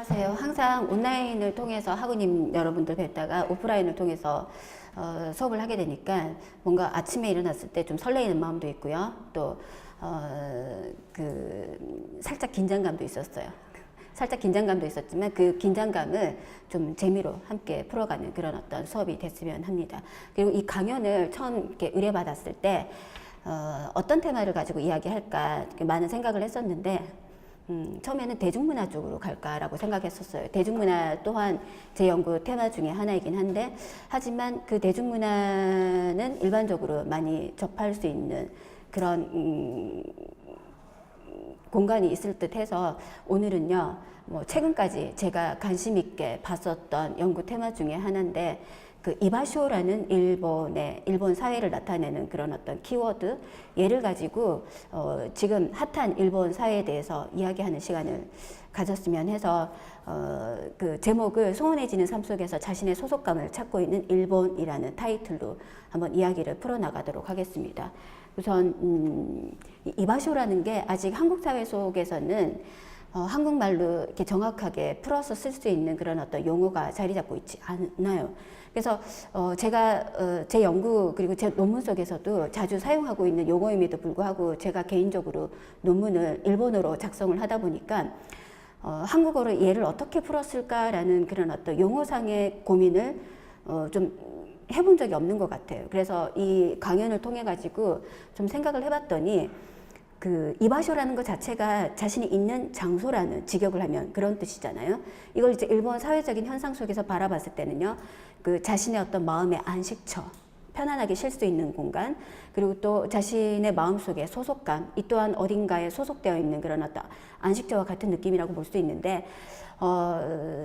안녕하세요. 항상 온라인을 통해서 학우님 여러분들 뵙다가 오프라인을 통해서 수업을 하게 되니까 뭔가 아침에 일어났을 때 좀 설레이는 마음도 있고요. 또 살짝 긴장감도 있었어요. 살짝 긴장감도 있었지만 그 긴장감을 좀 재미로 함께 풀어가는 그런 어떤 수업이 됐으면 합니다. 그리고 이 강연을 처음 이렇게 의뢰받았을 때 어떤 테마를 가지고 이야기할까 많은 생각을 했었는데 처음에는 대중문화 쪽으로 갈까라고 생각했었어요. 대중문화 또한 제 연구 테마 중에 하나이긴 한데, 하지만 그 대중문화는 일반적으로 많이 접할 수 있는 그런 공간이 있을 듯 해서 오늘은요, 뭐 최근까지 제가 관심 있게 봤었던 연구 테마 중에 하나인데, 그 이바쇼라는 일본 사회를 나타내는 그런 어떤 키워드, 얘를 가지고 지금 핫한 일본 사회에 대해서 이야기하는 시간을 가졌으면 해서 그 제목을 소원해지는 삶 속에서 자신의 소속감을 찾고 있는 일본이라는 타이틀로 한번 이야기를 풀어나가도록 하겠습니다. 우선 이바쇼라는 게 아직 한국 사회 속에서는 한국말로 이렇게 정확하게 풀어서 쓸 수 있는 그런 어떤 용어가 자리 잡고 있지 않아요. 그래서 제가 제 연구 그리고 제 논문 속에서도 자주 사용하고 있는 용어임에도 불구하고 제가 개인적으로 논문을 일본어로 작성을 하다 보니까 한국어로 얘를 어떻게 풀었을까라는 그런 어떤 용어상의 고민을 좀 해본 적이 없는 것 같아요. 그래서 이 강연을 통해 가지고 좀 생각을 해봤더니 그 이바쇼라는 것 자체가 자신이 있는 장소라는 직역을 하면 그런 뜻이잖아요. 이걸 이제 일본 사회적인 현상 속에서 바라봤을 때는요, 그 자신의 어떤 마음의 안식처, 편안하게 쉴 수 있는 공간, 그리고 또 자신의 마음속에 소속감, 이 또한 어딘가에 소속되어 있는 그런 어떤 안식처와 같은 느낌이라고 볼 수 있는데,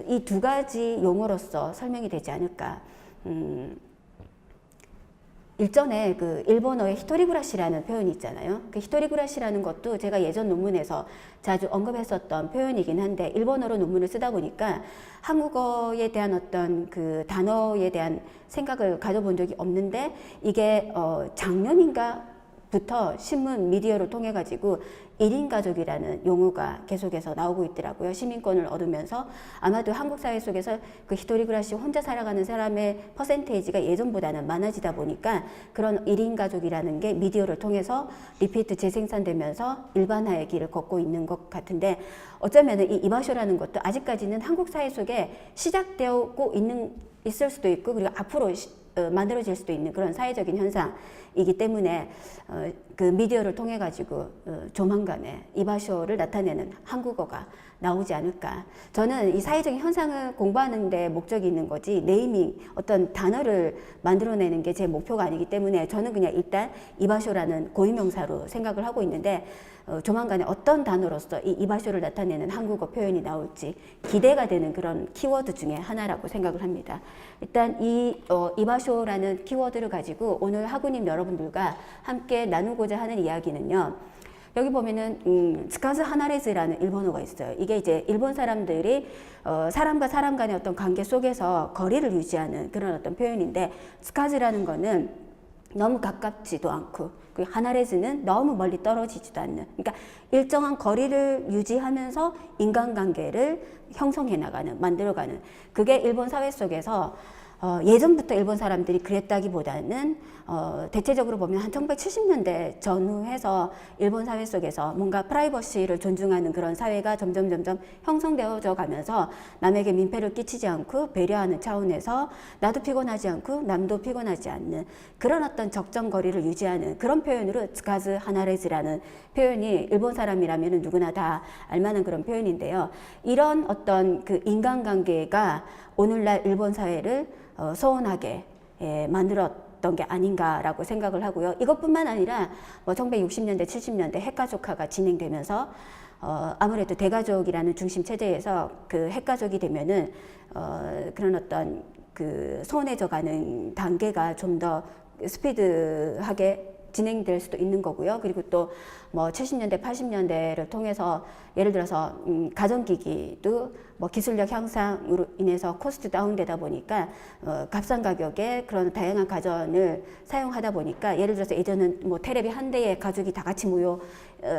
이 두 가지 용어로서 설명이 되지 않을까. 일전에 그 일본어의 히토리구라시라는 표현이 있잖아요. 그 히토리구라시라는 것도 제가 예전 논문에서 자주 언급했었던 표현이긴 한데, 일본어로 논문을 쓰다 보니까 한국어에 대한 어떤 그 단어에 대한 생각을 가져본 적이 없는데, 이게 작년인가 부터 신문 미디어를 통해 가지고 1인 가족이라는 용어가 계속해서 나오고 있더라고요. 시민권을 얻으면서 아마도 한국 사회 속에서 그 히토리그라시 혼자 살아가는 사람의 퍼센테이지가 예전보다는 많아지다 보니까 그런 1인 가족이라는 게 미디어를 통해서 리피트 재생산되면서 일반화의 길을 걷고 있는 것 같은데, 어쩌면 이 이바쇼라는 것도 아직까지는 한국 사회 속에 시작되고 있을 수도 있고, 그리고 앞으로 만들어질 수도 있는 그런 사회적인 현상이기 때문에 그 미디어를 통해 가지고 조만간에 이바쇼를 나타내는 한국어가 나오지 않을까. 저는 이 사회적인 현상을 공부하는 데 목적이 있는 거지, 네이밍, 어떤 단어를 만들어내는 게 제 목표가 아니기 때문에 저는 그냥 일단 이바쇼라는 고유명사로 생각을 하고 있는데, 조만간에 어떤 단어로서 이 이바쇼를 나타내는 한국어 표현이 나올지 기대가 되는 그런 키워드 중에 하나라고 생각을 합니다. 일단 이 이바쇼라는 키워드를 가지고 오늘 학우님 여러분들과 함께 나누고자 하는 이야기는요, 여기 보면은 스카즈 하나레즈라는 일본어가 있어요. 이게 이제 일본 사람들이 사람과 사람 간의 어떤 관계 속에서 거리를 유지하는 그런 어떤 표현인데, 스카즈라는 거는 너무 가깝지도 않고, 그리고 하나레즈는 너무 멀리 떨어지지도 않는, 그러니까 일정한 거리를 유지하면서 인간관계를 형성해 나가는, 만들어가는, 그게 일본 사회 속에서 예전부터 일본 사람들이 그랬다기보다는 대체적으로 보면 한 1970년대 전후해서 일본 사회 속에서 뭔가 프라이버시를 존중하는 그런 사회가 점점 형성되어져 가면서 남에게 민폐를 끼치지 않고 배려하는 차원에서 나도 피곤하지 않고 남도 피곤하지 않는 그런 어떤 적정 거리를 유지하는 그런 표현으로 스카즈 하나레즈라는 표현이 일본 사람이라면 누구나 다 알만한 그런 표현인데요. 이런 어떤 그 인간관계가 오늘날 일본 사회를 소원하게 만들었던 게 아닌가라고 생각을 하고요. 이것뿐만 아니라 뭐 1960년대, 70년대 핵가족화가 진행되면서 아무래도 대가족이라는 중심 체제에서 그 핵가족이 되면은 그런 어떤 그 소원해져 가는 단계가 좀 더 스피드하게 진행될 수도 있는 거고요. 그리고 또 뭐 70년대, 80년대를 통해서 예를 들어서 가전기기도 뭐 기술력 향상으로 인해서 코스트 다운되다 보니까 값싼 가격에 그런 다양한 가전을 사용하다 보니까 예를 들어서 예전은 뭐 테레비 한 대에 가족이 다 같이 모여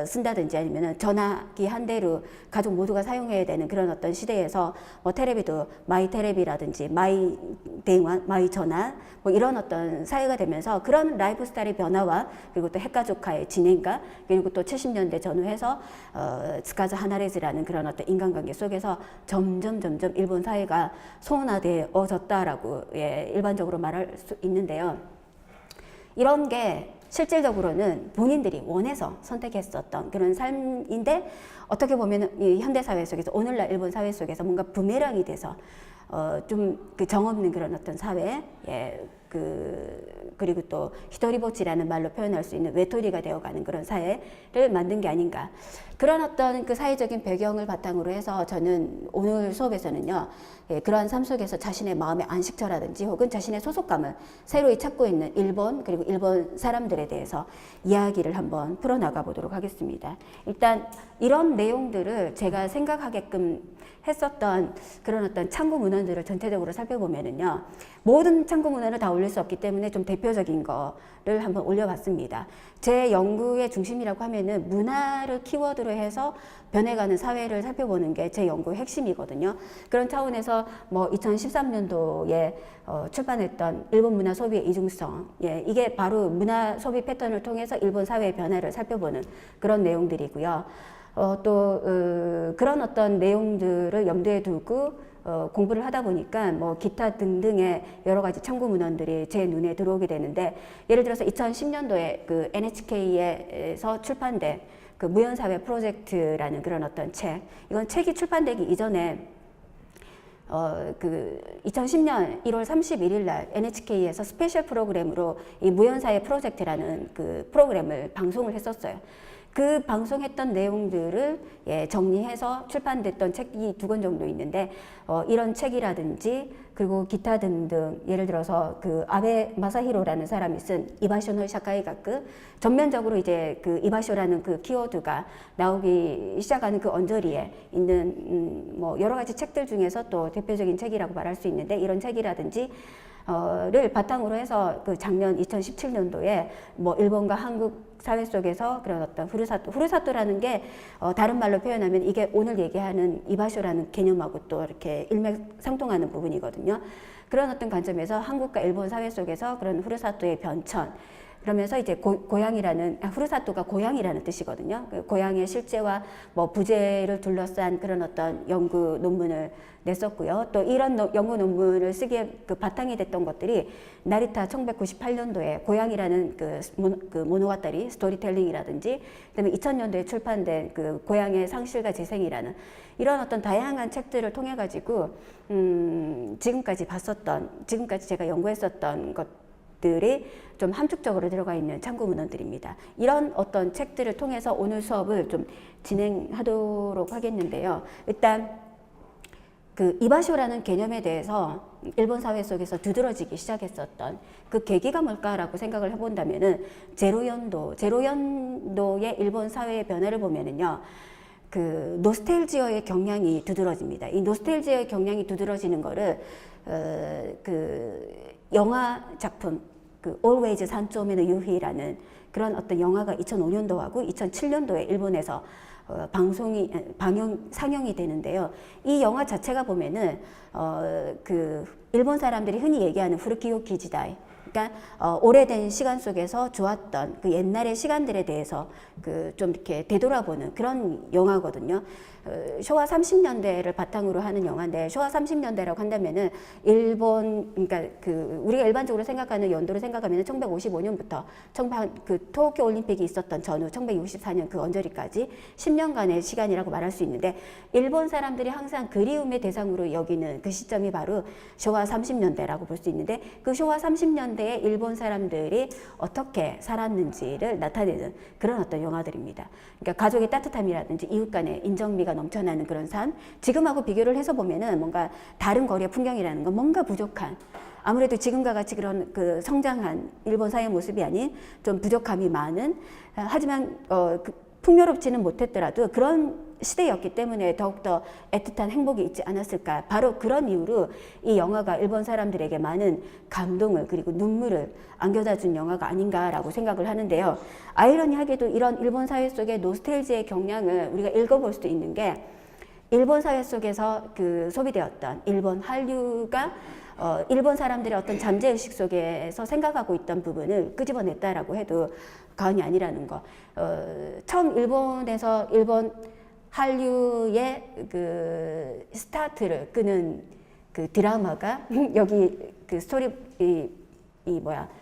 쓴다든지 아니면은 전화기 한 대로 가족 모두가 사용해야 되는 그런 어떤 시대에서 뭐 테레비도 마이 테레비라든지 마이 대화, 마이 전화 뭐 이런 어떤 사회가 되면서 그런 라이프 스타일의 변화와 그리고 또 핵가족화의 진행과 그리고 또 70년대 전후해서 스카자 하나레즈라는 그런 어떤 인간관계 속에서 점점 일본 사회가 소원화되어졌다라고 예, 일반적으로 말할 수 있는데요. 이런 게 실질적으로는 본인들이 원해서 선택했었던 그런 삶인데 어떻게 보면 이 현대 사회 속에서 오늘날 일본 사회 속에서 뭔가 부메랑이 돼서 좀 그 정없는 그런 어떤 사회, 예, 그리고 또 히토리보치라는 말로 표현할 수 있는 외톨이가 되어가는 그런 사회를 만든 게 아닌가. 그런 어떤 그 사회적인 배경을 바탕으로 해서 저는 오늘 수업에서는요, 예, 그러한 삶 속에서 자신의 마음의 안식처라든지 혹은 자신의 소속감을 새로이 찾고 있는 일본 그리고 일본 사람들에 대해서 이야기를 한번 풀어나가 보도록 하겠습니다. 일단 이런 내용들을 제가 생각하게끔 했었던 그런 어떤 참고 문헌들을 전체적으로 살펴보면은요, 모든 참고 문헌을 다 올릴 수 없기 때문에 좀 대표적인 거를 한번 올려봤습니다. 제 연구의 중심이라고 하면은 문화를 키워드로 해서 변해가는 사회를 살펴보는 게 제 연구의 핵심이거든요. 그런 차원에서 뭐 2013년도에 출판했던 일본 문화 소비의 이중성, 예, 이게 바로 문화 소비 패턴을 통해서 일본 사회의 변화를 살펴보는 그런 내용들이고요. 그런 어떤 내용들을 염두에 두고 공부를 하다 보니까 뭐 기타 등등의 여러 가지 참고 문헌들이 제 눈에 들어오게 되는데, 예를 들어서 2010년도에 그 NHK에서 출판된 그 무연사회 프로젝트라는 그런 어떤 책, 이건 책이 출판되기 이전에 2010년 1월 31일 날 NHK에서 스페셜 프로그램으로 이 무연사회 프로젝트라는 그 프로그램을 방송을 했었어요. 그 방송했던 내용들을 예, 정리해서 출판됐던 책이 2권 정도 있는데 이런 책이라든지 그리고 기타 등등, 예를 들어서 그 아베 마사히로라는 사람이 쓴 이바쇼노 샤카이가쿠, 전면적으로 이제 그 이바쇼라는 그 키워드가 나오기 시작하는 그 언저리에 있는 뭐 여러 가지 책들 중에서 또 대표적인 책이라고 말할 수 있는데, 이런 책이라든지 를 바탕으로 해서 그 작년 2017년도에 뭐 일본과 한국 사회 속에서 그런 어떤 후르사토라는 게 다른 말로 표현하면 이게 오늘 얘기하는 이바쇼라는 개념하고 또 이렇게 일맥상통하는 부분이거든요. 그런 어떤 관점에서 한국과 일본 사회 속에서 그런 후르사토의 변천, 그러면서 이제 고향이라는, 후르사토가 고향이라는 뜻이거든요. 그 고향의 실제와 뭐 부재를 둘러싼 그런 어떤 연구 논문을 냈었고요. 또 이런 연구 논문을 쓰기에 그 바탕이 됐던 것들이 나리타 1998년도에 고향이라는 그 모노가타리 스토리텔링이라든지, 그다음에 2000년도에 출판된 그 고향의 상실과 재생이라는 이런 어떤 다양한 책들을 통해 가지고 지금까지 제가 연구했었던 것들이 좀 함축적으로 들어가 있는 참고 문헌들입니다. 이런 어떤 책들을 통해서 오늘 수업을 좀 진행하도록 하겠는데요. 일단 그 이바쇼라는 개념에 대해서 일본 사회 속에서 두드러지기 시작했었던 그 계기가 뭘까라고 생각을 해본다면은 제로연도의 일본 사회의 변화를 보면은요, 그 노스텔지어의 경향이 두드러집니다. 이 노스텔지어의 경향이 두드러지는 거를 그 영화 작품 그 Always 산초메의 유희라는 그런 어떤 영화가 2005년도하고 2007년도에 일본에서 상영이 되는데요. 이 영화 자체가 보면은 그 일본 사람들이 흔히 얘기하는 후르키요키 지다이, 그러니까 오래된 시간 속에서 좋았던 그 옛날의 시간들에 대해서 그 좀 이렇게 되돌아보는 그런 영화거든요. 쇼와 30년대를 바탕으로 하는 영화인데, 쇼와 30년대라고 한다면은 일본, 그러니까 그 우리가 일반적으로 생각하는 연도를 생각하면은 1955년부터 그 도쿄 올림픽이 있었던 전후 1964년 그 언저리까지 10년간의 시간이라고 말할 수 있는데, 일본 사람들이 항상 그리움의 대상으로 여기는 그 시점이 바로 쇼와 30년대라고 볼 수 있는데, 그 쇼와 30년대 30년대에 일본 사람들이 어떻게 살았는지를 나타내는 그런 어떤 영화들입니다. 그러니까 가족의 따뜻함이라든지 이웃 간의 인정미가 넘쳐나는 그런 삶, 지금하고 비교를 해서 보면은 뭔가 다른 거리의 풍경이라는 건 뭔가 부족한, 아무래도 지금과 같이 그런 그 성장한 일본 사회의 모습이 아닌 좀 부족함이 많은, 하지만 풍요롭지는 못했더라도 그런 시대였기 때문에 더욱더 애틋한 행복이 있지 않았을까. 바로 그런 이유로 이 영화가 일본 사람들에게 많은 감동을 그리고 눈물을 안겨다 준 영화가 아닌가라고 생각을 하는데요. 아이러니하게도 이런 일본 사회 속의 노스텔지의 경향을 우리가 읽어볼 수도 있는 게, 일본 사회 속에서 그 소비되었던 일본 한류가 일본 사람들의 어떤 잠재의식 속에서 생각하고 있던 부분을 끄집어냈다라고 해도 과언이 아니라는 거. 처음 일본에서 일본 한류의 그 스타트를 끄는 그 드라마가 여기 그 스토리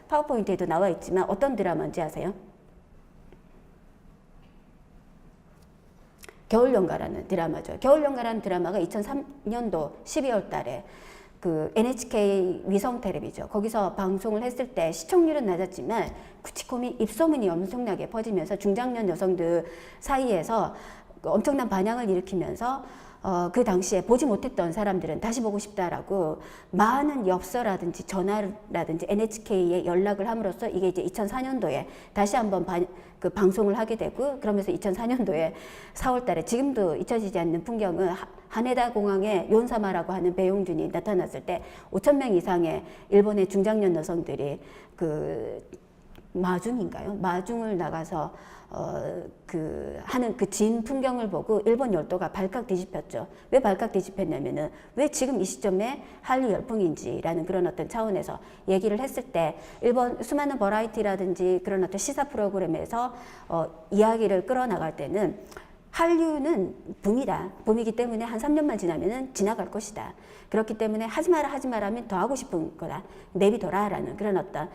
파워포인트에도 나와 있지만 어떤 드라마인지 아세요? 겨울연가라는 드라마죠. 겨울연가라는 드라마가 2003년도 12월 달에 그 NHK 위성 텔레비죠. 거기서 방송을 했을 때 시청률은 낮았지만 구치코미 입소문이 엄청나게 퍼지면서 중장년 여성들 사이에서 엄청난 반향을 일으키면서 그 당시에 보지 못했던 사람들은 다시 보고 싶다라고 많은 엽서라든지 전화라든지 NHK에 연락을 함으로써 이게 이제 2004년도에 다시 한번 그 방송을 하게 되고, 그러면서 2004년도에 4월 달에 지금도 잊혀지지 않는 풍경은 하네다 공항에 요ን사마라고 하는 배용준이 나타났을 때 5,000명 이상의 일본의 중장년 여성들이 그 마중인가요? 마중을 나가서 하는 그 진 풍경을 보고 일본 열도가 발칵 뒤집혔죠. 왜 발칵 뒤집혔냐면은 왜 지금 이 시점에 한류 열풍인지라는 그런 어떤 차원에서 얘기를 했을 때, 일본 수많은 버라이티라든지 그런 어떤 시사 프로그램에서 이야기를 끌어나갈 때는 한류는 붐이다. 붐이기 때문에 한 3년만 지나면은 지나갈 것이다. 그렇기 때문에 하지 마라 하면 더 하고 싶은 거다. 내비둬라라는 그런 어떤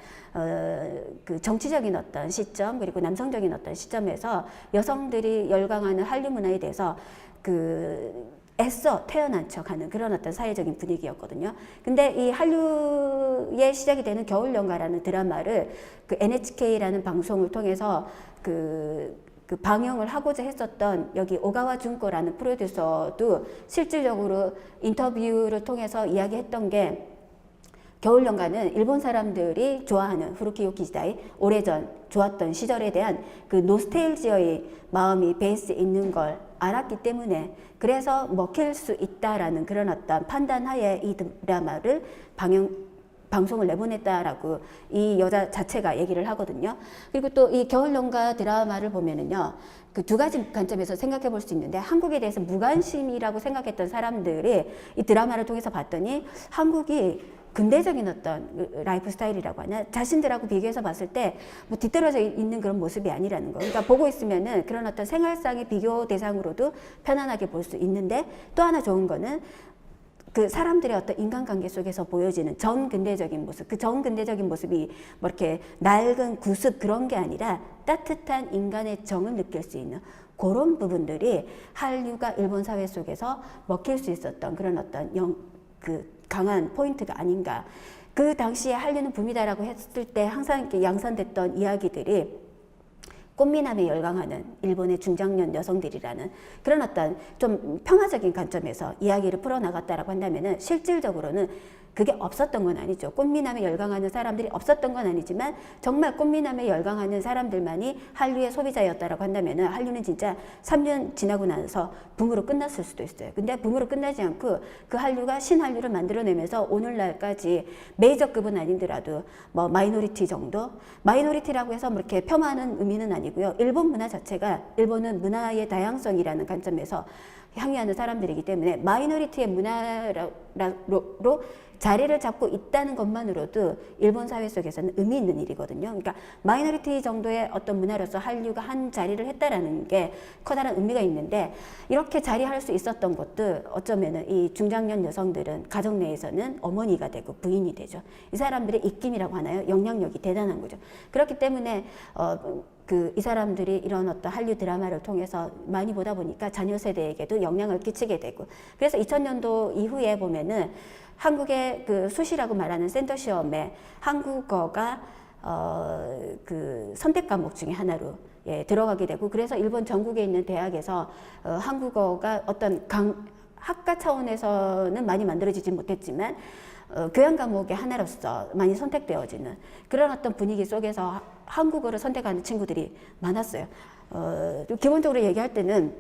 그 정치적인 어떤 시점, 그리고 남성적인 어떤 시점에서 여성들이 열광하는 한류 문화에 대해서 애써 태어난 척하는 그런 어떤 사회적인 분위기였거든요. 근데 이 한류의 시작이 되는 겨울연가라는 드라마를 그 NHK라는 방송을 통해서 그 방영을 하고자 했었던 여기 오가와 준코라는 프로듀서도 실질적으로 인터뷰를 통해서 이야기했던 게, 겨울연가는 일본 사람들이 좋아하는 후루키요키 시다이, 오래전 좋았던 시절에 대한 그 노스텔지어의 마음이 베이스에 있는 걸 알았기 때문에, 그래서 먹힐 수 있다라는 그런 어떤 판단하에 이 드라마를 방송을 내보냈다라고 이 여자 자체가 얘기를 하거든요. 그리고 또 이 겨울연가 드라마를 보면은요, 그 두 가지 관점에서 생각해 볼 수 있는데, 한국에 대해서 무관심이라고 생각했던 사람들이 이 드라마를 통해서 봤더니 한국이 근대적인 어떤 라이프 스타일이라고 하나, 자신들하고 비교해서 봤을 때 뭐 뒤떨어져 있는 그런 모습이 아니라는 거. 그러니까 보고 있으면은 그런 어떤 생활상의 비교 대상으로도 편안하게 볼 수 있는데, 또 하나 좋은 거는 그 사람들의 어떤 인간관계 속에서 보여지는 전근대적인 모습, 그 전근대적인 모습이 뭐 이렇게 낡은 구습 그런 게 아니라 따뜻한 인간의 정을 느낄 수 있는 그런 부분들이 한류가 일본 사회 속에서 먹힐 수 있었던 그런 어떤 강한 포인트가 아닌가. 그 당시에 한류는 붐이다라고 했을 때 항상 이렇게 양산됐던 이야기들이 꽃미남에 열광하는 일본의 중장년 여성들이라는 그런 어떤 좀 평화적인 관점에서 이야기를 풀어나갔다라고 한다면은, 실질적으로는 그게 없었던 건 아니죠. 꽃미남에 열광하는 사람들이 없었던 건 아니지만, 정말 꽃미남에 열광하는 사람들만이 한류의 소비자였다라고 한다면은, 한류는 진짜 3년 지나고 나서 붐으로 끝났을 수도 있어요. 근데 붐으로 끝나지 않고 그 한류가 신한류를 만들어내면서 오늘날까지 메이저급은 아니더라도 뭐 마이너리티 정도, 마이너리티라고 해서 뭐 이렇게 폄하하는 의미는 아니고요. 일본 문화 자체가, 일본은 문화의 다양성이라는 관점에서 향유하는 사람들이기 때문에 마이너리티의 문화로 자리를 잡고 있다는 것만으로도 일본 사회 속에서는 의미 있는 일이거든요. 그러니까 마이너리티 정도의 어떤 문화로서 한류가 한 자리를 했다라는 게 커다란 의미가 있는데, 이렇게 자리할 수 있었던 것도 어쩌면은 이 중장년 여성들은 가정 내에서는 어머니가 되고 부인이 되죠. 이 사람들의 입김이라고 하나요? 영향력이 대단한 거죠. 그렇기 때문에 이 사람들이 이런 어떤 한류 드라마를 통해서 많이 보다 보니까 자녀 세대에게도 영향을 끼치게 되고, 그래서 2000년도 이후에 보면은 한국의 그 수시라고 말하는 센터 시험에 한국어가 그 선택 과목 중에 하나로 들어가게 되고, 그래서 일본 전국에 있는 대학에서 한국어가 어떤 학과 차원에서는 많이 만들어지지 못했지만 교양 과목의 하나로서 많이 선택되어지는 그런 어떤 분위기 속에서 한국어를 선택하는 친구들이 많았어요. 기본적으로 얘기할 때는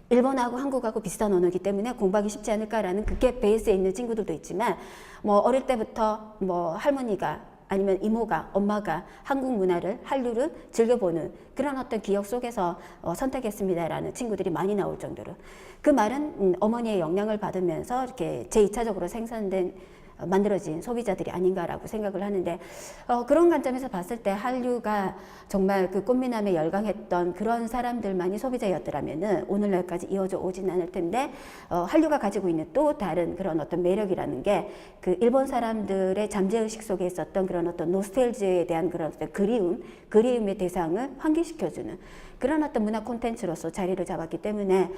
일본하고 한국하고 비슷한 언어이기 때문에 공부하기 쉽지 않을까라는 그게 베이스에 있는 친구들도 있지만, 뭐 어릴 때부터 뭐 할머니가 아니면 이모가, 엄마가 한국 문화를, 한류를 즐겨보는 그런 어떤 기억 속에서 선택했습니다라는 친구들이 많이 나올 정도로, 그 말은 어머니의 영향을 받으면서 이렇게 제2차적으로 만들어진 소비자들이 아닌가라고 생각을 하는데, 그런 관점에서 봤을 때 한류가 정말 그 꽃미남에 열광했던 그런 사람들만이 소비자였더라면은 오늘날까지 이어져 오진 않을 텐데, 한류가 가지고 있는 또 다른 그런 어떤 매력이라는 게 그 일본 사람들의 잠재의식 속에 있었던 그런 어떤 노스텔지에 대한 그런 어떤 그리움의 대상을 환기시켜주는 그런 어떤 문화 콘텐츠로서 자리를 잡았기 때문에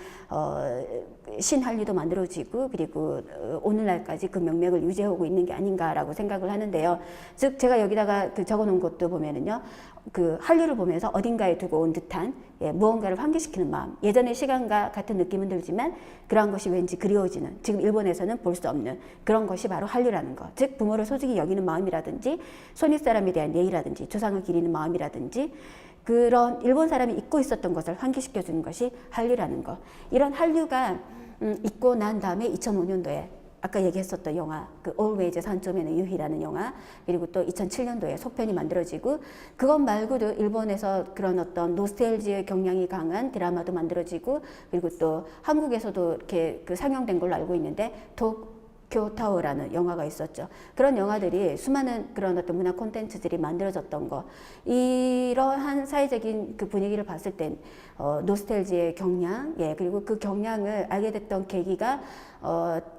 신한류도 만들어지고, 그리고 오늘날까지 그 명맥을 유지하고 있는 게 아닌가라고 생각을 하는데요. 즉 제가 여기다가 적어놓은 것도 보면은요, 그 한류를 보면서 어딘가에 두고 온 듯한 무언가를 환기시키는 마음, 예전의 시간과 같은 느낌은 들지만 그러한 것이 왠지 그리워지는, 지금 일본에서는 볼 수 없는 그런 것이 바로 한류라는 것. 즉 부모를 소중히 여기는 마음이라든지, 손윗 사람에 대한 예의라든지, 조상을 기리는 마음이라든지, 그런 일본 사람이 잊고 있었던 것을 환기시켜주는 것이 한류라는 것. 이런 한류가 있고 난 다음에 2005년도에 아까 얘기했었던 영화, 그 Always 산점에는 유희라는 영화, 그리고 또 2007년도에 속편이 만들어지고, 그것 말고도 일본에서 그런 어떤 노스텔지의 경향이 강한 드라마도 만들어지고, 그리고 또 한국에서도 이렇게 그 상영된 걸로 알고 있는데 도쿄타워라는 영화가 있었죠. 그런 영화들이 수많은 그런 어떤 문화 콘텐츠들이 만들어졌던 거, 이러한 사회적인 그 분위기를 봤을 땐 노스텔지의 경향, 그리고 그 경향을 알게 됐던 계기가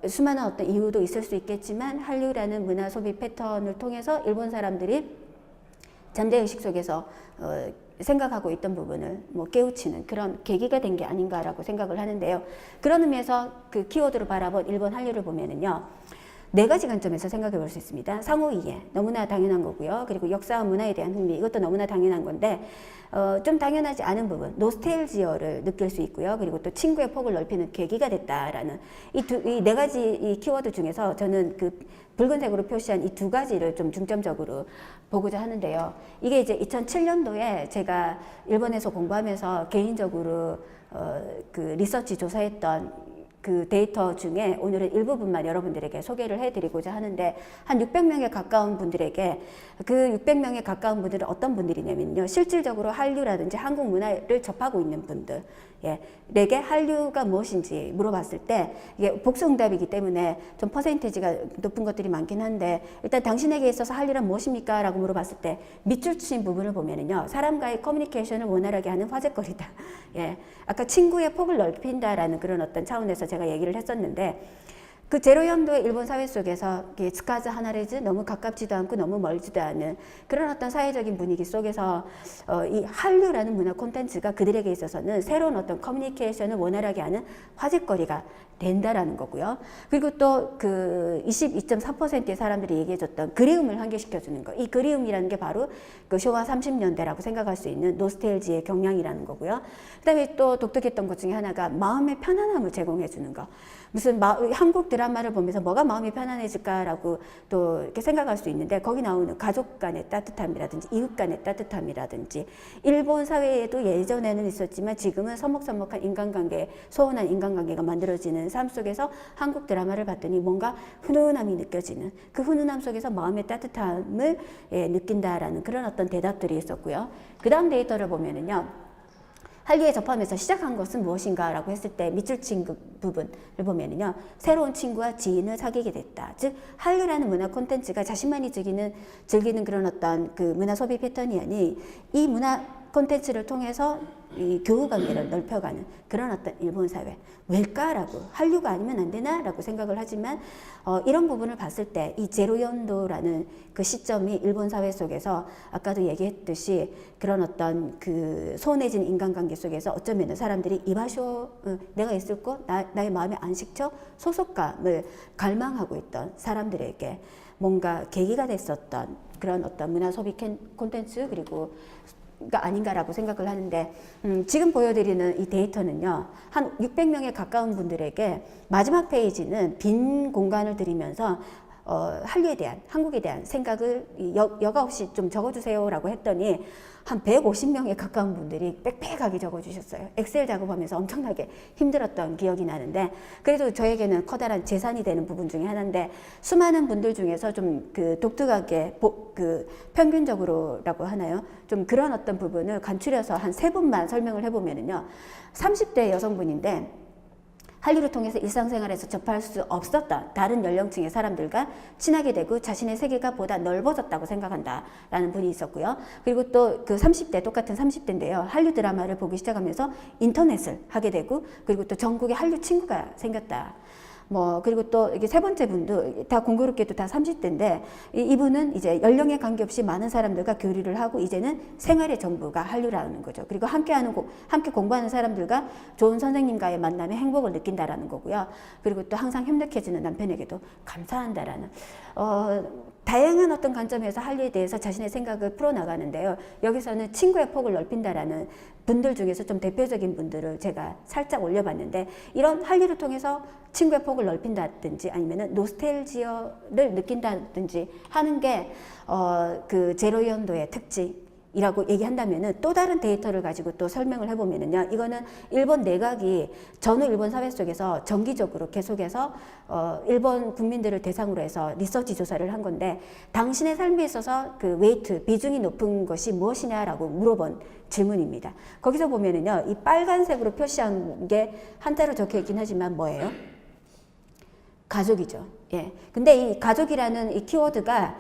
수많은 어떤 이유도 있을 수 있겠지만, 한류라는 문화 소비 패턴을 통해서 일본 사람들이 잠재의식 속에서 생각하고 있던 부분을 깨우치는 그런 계기가 된 게 아닌가라고 생각을 하는데요. 그런 의미에서 그 키워드로 바라본 일본 한류를 보면은요, 4가지 관점에서 생각해 볼 수 있습니다. 상호이해, 너무나 당연한 거고요. 그리고 역사와 문화에 대한 흥미, 이것도 너무나 당연한 건데, 좀 당연하지 않은 부분, 노스텔지어를 느낄 수 있고요. 그리고 또 친구의 폭을 넓히는 계기가 됐다라는 이 4가지 이 키워드 중에서 저는 그 붉은색으로 표시한 이 2가지를 좀 중점적으로 보고자 하는데요. 이게 이제 2007년도에 제가 일본에서 공부하면서 개인적으로 그 리서치 조사했던 그 데이터 중에 오늘은 일부분만 여러분들에게 소개를 해드리고자 하는데, 한 600명에 가까운 분들에게, 그 600명에 가까운 분들은 어떤 분들이냐면요, 실질적으로 한류라든지 한국 문화를 접하고 있는 분들, 내게 한류가 무엇인지 물어봤을 때, 이게 복수응답이기 때문에 좀 퍼센티지가 높은 것들이 많긴 한데, 일단 당신에게 있어서 한류란 무엇입니까? 라고 물어봤을 때 밑줄 친 부분을 보면은요, 사람과의 커뮤니케이션을 원활하게 하는 화제거리다. 아까 친구의 폭을 넓힌다라는 그런 어떤 차원에서 제가 얘기를 했었는데, 그 제로연도의 일본 사회 속에서 스카즈 하나레즈, 너무 가깝지도 않고 너무 멀지도 않은 그런 어떤 사회적인 분위기 속에서 이 한류라는 문화 콘텐츠가 그들에게 있어서는 새로운 어떤 커뮤니케이션을 원활하게 하는 화제거리가 된다라는 거고요. 그리고 또 그 22.4%의 사람들이 얘기해줬던 그리움을 환기시켜주는 거, 이 그리움이라는 게 바로 그昭和 30년대라고 생각할 수 있는 노스텔지의 경향이라는 거고요. 그 다음에 또 독특했던 것 중에 하나가 마음의 편안함을 제공해주는 거. 무슨 한국 드라마를 보면서 뭐가 마음이 편안해질까라고 또 이렇게 생각할 수 있는데, 거기 나오는 가족 간의 따뜻함이라든지 이웃 간의 따뜻함이라든지, 일본 사회에도 예전에는 있었지만 지금은 서먹서먹한 인간관계, 소원한 인간관계가 만들어지는 삶 속에서 한국 드라마를 봤더니 뭔가 훈훈함이 느껴지는, 그 훈훈함 속에서 마음의 따뜻함을 느낀다라는 그런 어떤 대답들이 있었고요. 그 다음 데이터를 보면은요, 한류에 접하면서 시작한 것은 무엇인가 라고 했을 때 밑줄 친 그 부분을 보면은요, 새로운 친구와 지인을 사귀게 됐다. 즉 한류라는 문화 콘텐츠가 자신만이 즐기는 그런 어떤 그 문화 소비 패턴이 아닌, 이 문화 콘텐츠를 통해서 이 교우 관계를 넓혀가는 그런 어떤 일본 사회. 왜일까라고, 한류가 아니면 안 되나라고 생각을 하지만 이런 부분을 봤을 때 이 제로연도라는 그 시점이 일본 사회 속에서 아까도 얘기했듯이 그런 어떤 그 소원해진 인간관계 속에서 어쩌면 사람들이 이바쇼, 내가 있을 곳, 나의 마음의 안식처, 소속감을 갈망하고 있던 사람들에게 뭔가 계기가 됐었던 그런 어떤 문화 소비 콘텐츠 그리고 가 아닌가라고 생각을 하는데 지금 보여드리는 이 데이터는요 한 600명에 가까운 분들에게 마지막 페이지는 빈 공간을 드리면서 한류에 대한 한국에 대한 생각을 여과 없이 좀 적어주세요라고 했더니 한 150명에 가까운 분들이 빽빽하게 적어주셨어요. 엑셀 작업하면서 엄청나게 힘들었던 기억이 나는데 그래도 저에게는 커다란 재산이 되는 부분 중에 하나인데 수많은 분들 중에서 좀 그 독특하게 그 평균적으로라고 하나요? 좀 그런 어떤 부분을 간추려서 한 3분만 설명을 해보면은요 30대 여성분인데 한류를 통해서 일상생활에서 접할 수 없었던 다른 연령층의 사람들과 친하게 되고 자신의 세계가 보다 넓어졌다고 생각한다라는 분이 있었고요. 그리고 또 그 30대, 똑같은 30대인데요. 한류 드라마를 보기 시작하면서 인터넷을 하게 되고 그리고 또 전국에 한류 친구가 생겼다. 그리고 또 이게 세 번째 분도 다 공교롭게도 다 30대인데 이분은 이제 연령에 관계없이 많은 사람들과 교류를 하고 이제는 생활의 전부가 한류라는 거죠. 그리고 함께 공부하는 사람들과 좋은 선생님과의 만남에 행복을 느낀다라는 거고요. 그리고 또 항상 협력해주는 남편에게도 감사한다라는 다양한 어떤 관점에서 한류에 대해서 자신의 생각을 풀어나가는데요. 여기서는 친구의 폭을 넓힌다라는 분들 중에서 좀 대표적인 분들을 제가 살짝 올려봤는데 이런 한류를 통해서 친구의 폭을 넓힌다든지 아니면은 노스텔지어를 느낀다든지 하는 게 그 제로연도의 특징이라고 얘기한다면은 또 다른 데이터를 가지고 또 설명을 해보면은요, 이거는 일본 내각이 전후 일본 사회 속에서 정기적으로 계속해서 일본 국민들을 대상으로 해서 리서치 조사를 한 건데 당신의 삶에 있어서 그 웨이트 비중이 높은 것이 무엇이냐라고 물어본 질문입니다. 거기서 보면은요, 이 빨간색으로 표시한 게 한자로 적혀 있긴 하지만 뭐예요? 가족이죠. 예. 근데 이 가족이라는 이 키워드가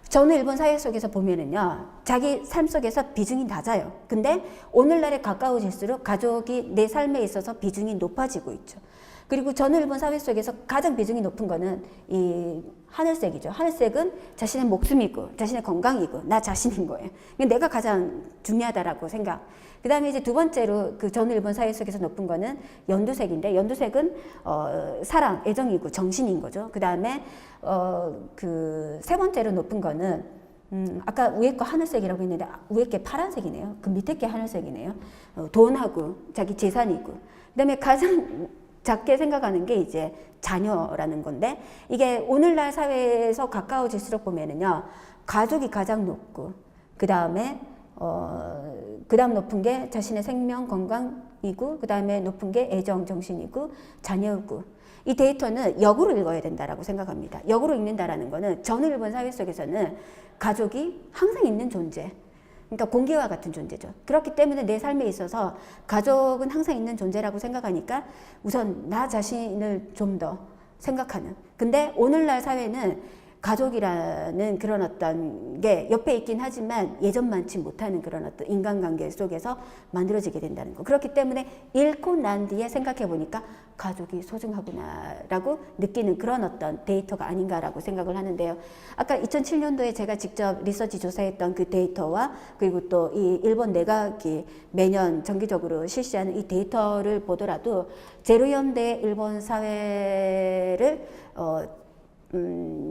전후 일본 사회 속에서 보면은요, 자기 삶 속에서 비중이 낮아요. 근데 오늘날에 가까워질수록 가족이 내 삶에 있어서 비중이 높아지고 있죠. 그리고 전후 일본 사회 속에서 가장 비중이 높은 거는 이 하늘색이죠. 하늘색은 자신의 목숨이고, 자신의 건강이고, 나 자신인 거예요. 내가 가장 중요하다라고 생각. 그 다음에 이제 두 번째로 그 전후 일본 사회 속에서 높은 거는 연두색인데, 연두색은 사랑, 애정이고, 정신인 거죠. 그 다음에 그 세 번째로 높은 거는 아까 위에 거 하늘색이라고 했는데 위에 게 파란색이네요. 그 밑에 게 하늘색이네요. 돈하고 자기 재산이고. 그 다음에 가장 작게 생각하는 게 이제 자녀라는 건데 이게 오늘날 사회에서 가까워질수록 보면은요, 가족이 가장 높고 그 다음에 그다음 높은 게 자신의 생명 건강이고 그 다음에 높은 게 애정 정신이고 자녀고. 이 데이터는 역으로 읽어야 된다라고 생각합니다. 역으로 읽는다라는 거는 전후 일본 사회 속에서는 가족이 항상 있는 존재, 그러니까 공기와 같은 존재죠. 그렇기 때문에 내 삶에 있어서 가족은 항상 있는 존재라고 생각하니까 우선 나 자신을 좀 더 생각하는. 근데 오늘날 사회는 가족이라는 그런 어떤 게 옆에 있긴 하지만 예전만치 못하는 그런 어떤 인간관계 속에서 만들어지게 된다는 거. 그렇기 때문에 잃고 난 뒤에 생각해 보니까 가족이 소중하구나라고 느끼는 그런 어떤 데이터가 아닌가라고 생각을 하는데요. 아까 2007년도에 제가 직접 리서치 조사했던 그 데이터와 그리고 또 이 일본 내각이 매년 정기적으로 실시하는 이 데이터를 보더라도 제로연대 일본 사회를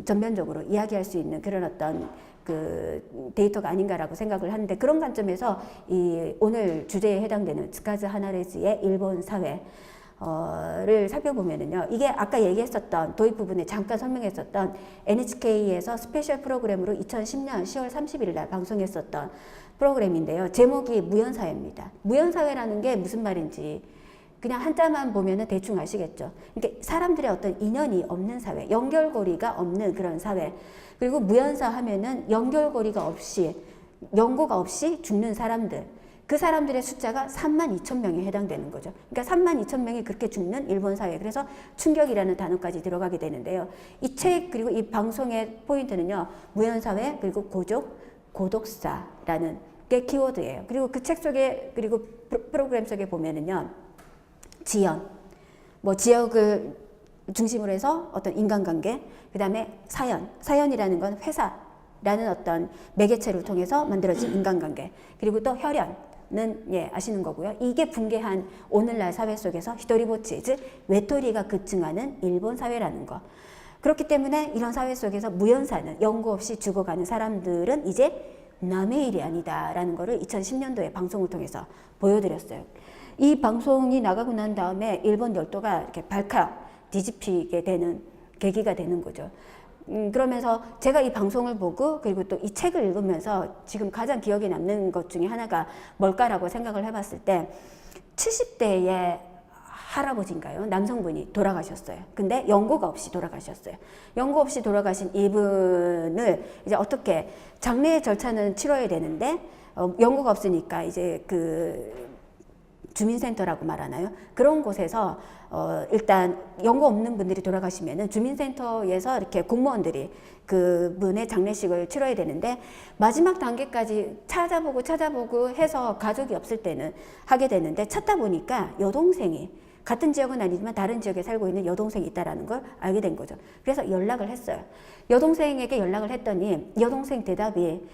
전면적으로 이야기할 수 있는 그런 어떤 그 데이터가 아닌가라고 생각을 하는데 그런 관점에서 이 오늘 주제에 해당되는 츠카즈 하나레즈의 일본 사회를 살펴보면은요, 이게 아까 얘기했었던 도입 부분에 잠깐 설명했었던 NHK에서 스페셜 프로그램으로 2010년 10월 31일 날 방송했었던 프로그램인데요. 제목이 무연사회입니다. 무연사회라는 게 무슨 말인지 그냥 한자만 보면은 대충 아시겠죠. 그러니까 사람들의 어떤 인연이 없는 사회, 연결고리가 없는 그런 사회. 그리고 무연사 하면은 연결고리가 없이, 연고가 없이 죽는 사람들. 그 사람들의 숫자가 32,000명에 해당되는 거죠. 그러니까 32,000명이 그렇게 죽는 일본 사회. 그래서 충격이라는 단어까지 들어가게 되는데요. 이 책 그리고 이 방송의 포인트는요, 무연사회 그리고 고독사라는 게 키워드예요. 그리고 그 책 속에, 그리고 프로그램 속에 보면은요, 지연, 뭐 지역을 중심으로 해서 어떤 인간관계, 그 다음에 사연이라는 건 회사라는 어떤 매개체를 통해서 만들어진 인간관계, 그리고 또 혈연은 예, 아시는 거고요. 이게 붕괴한 오늘날 사회 속에서 히토리보치, 즉 외톨이가 급증하는 일본 사회라는 거. 그렇기 때문에 이런 사회 속에서 무연사는, 연고 없이 죽어가는 사람들은 이제 남의 일이 아니다라는 거를 2010년도에 방송을 통해서 보여드렸어요. 이 방송이 나가고 난 다음에 일본 열도가 이렇게 발칵 뒤집히게 되는 계기가 되는 거죠. 그러면서 제가 이 방송을 보고, 그리고 또 이 책을 읽으면서 지금 가장 기억에 남는 것 중에 하나가 뭘까라고 생각을 해봤을 때, 70대의 할아버지인가요? 남성분이 돌아가셨어요. 근데 연고가 없이 돌아가셨어요. 연고 없이 돌아가신 이분을 이제 어떻게, 장례 절차는 치러야 되는데 연고가 없으니까 이제 그 주민센터라고 말하나요? 그런 곳에서 일단 연고 없는 분들이 돌아가시면은 주민센터에서 이렇게 공무원들이 그분의 장례식을 치러야 되는데, 마지막 단계까지 찾아보고 해서 가족이 없을 때는 하게 되는데, 찾다 보니까 여동생이, 같은 지역은 아니지만 다른 지역에 살고 있는 여동생이 있다라는 걸 알게 된 거죠. 그래서 연락을 했어요. 여동생에게 연락을 했더니 여동생 대답이,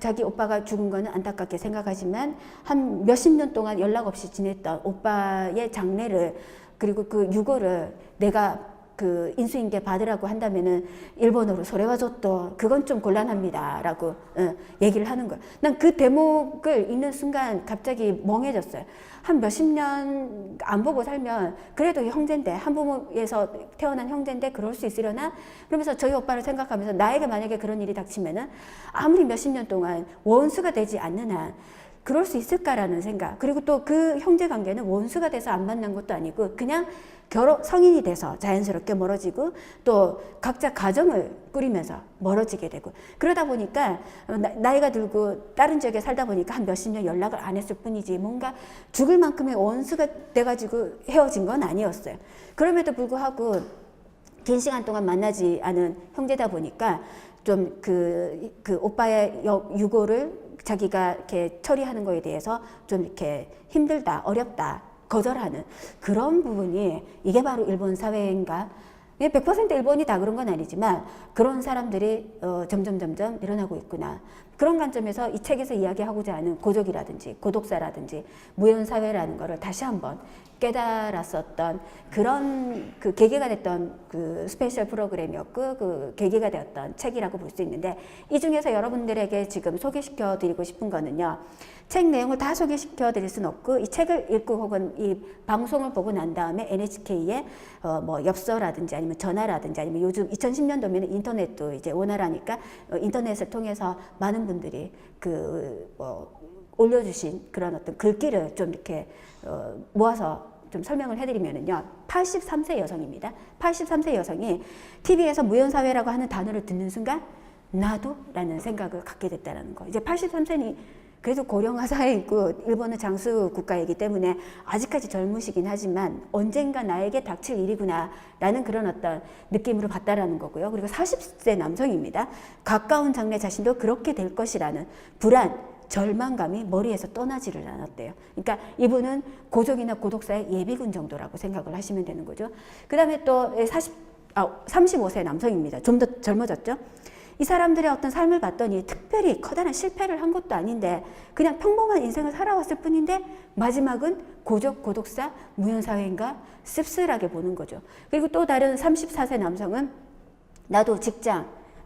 자기 오빠가 죽은 거는 안타깝게 생각하지만 한 몇십 년 동안 연락 없이 지냈던 오빠의 장례를, 그리고 그 유고를 내가 그 인수인계 받으라고 한다면은 일본어로 소레와조또, 그건 좀 곤란합니다 라고 얘기를 하는 거예요. 난 그 대목을 읽는 순간 갑자기 멍해졌어요. 한 몇십 년 안 보고 살면 그래도 형제인데, 한부모에서 태어난 형제인데 그럴 수 있으려나? 그러면서 저희 오빠를 생각하면서 나에게 만약에 그런 일이 닥치면은 아무리 몇십 년 동안 원수가 되지 않는 한 그럴 수 있을까라는 생각. 그리고 또 그 형제 관계는 원수가 돼서 안 만난 것도 아니고 그냥 성인이 돼서 자연스럽게 멀어지고, 또 각자 가정을 꾸리면서 멀어지게 되고, 그러다 보니까 나이가 들고 다른 지역에 살다 보니까 한 몇십 년 연락을 안 했을 뿐이지 뭔가 죽을 만큼의 원수가 돼가지고 헤어진 건 아니었어요. 그럼에도 불구하고 긴 시간 동안 만나지 않은 형제다 보니까 좀 그 오빠의 유고를 자기가 이렇게 처리하는 거에 대해서 좀 이렇게 힘들다, 어렵다, 거절하는 그런 부분이, 이게 바로 일본 사회인가? 100% 일본이 다 그런 건 아니지만 그런 사람들이 점점 일어나고 있구나. 그런 관점에서 이 책에서 이야기하고자 하는 고족이라든지 고독사라든지 무연사회라는 거를 다시 한번 깨달았었던 그런 그 계기가 됐던 그 스페셜 프로그램이었고, 그 계기가 되었던 책이라고 볼 수 있는데, 이 중에서 여러분들에게 지금 소개시켜 드리고 싶은 거는요, 책 내용을 다 소개시켜 드릴 수는 없고, 이 책을 읽고 혹은 이 방송을 보고 난 다음에 NHK에 뭐 엽서라든지 아니면 전화라든지, 아니면 요즘 2010년도면 인터넷도 이제 원활하니까 인터넷을 통해서 많은 분들이 올려주신 그런 어떤 글귀를 좀 이렇게 모아서 좀 설명을 해드리면은요, 83세 여성입니다. 83세 여성이 TV에서 무연사회라고 하는 단어를 듣는 순간 나도? 라는 생각을 갖게 됐다는 거. 이제 83세니 그래도 고령화 사회이고 일본은 장수 국가이기 때문에 아직까지 젊으시긴 하지만 언젠가 나에게 닥칠 일이구나 라는 그런 어떤 느낌으로 봤다라는 거고요. 그리고 40세 남성입니다. 가까운 장래 자신도 그렇게 될 것이라는 불안, 절망감이 머리에서 떠나지를 않았대요. 그러니까 이분은 고족이나 고독사의 예비군 정도라고 생각을 하시면 되는 거죠. 그 다음에 또 35세 남성입니다. 좀 더 젊어졌죠. 이 사람들의 어떤 삶을 봤더니 특별히 커다란 실패를 한 것도 아닌데 그냥 평범한 인생을 살아왔을 뿐인데 마지막은 고족, 고독사, 무연사회인가 씁쓸하게 보는 거죠. 그리고 또 다른 34세 남성은 나도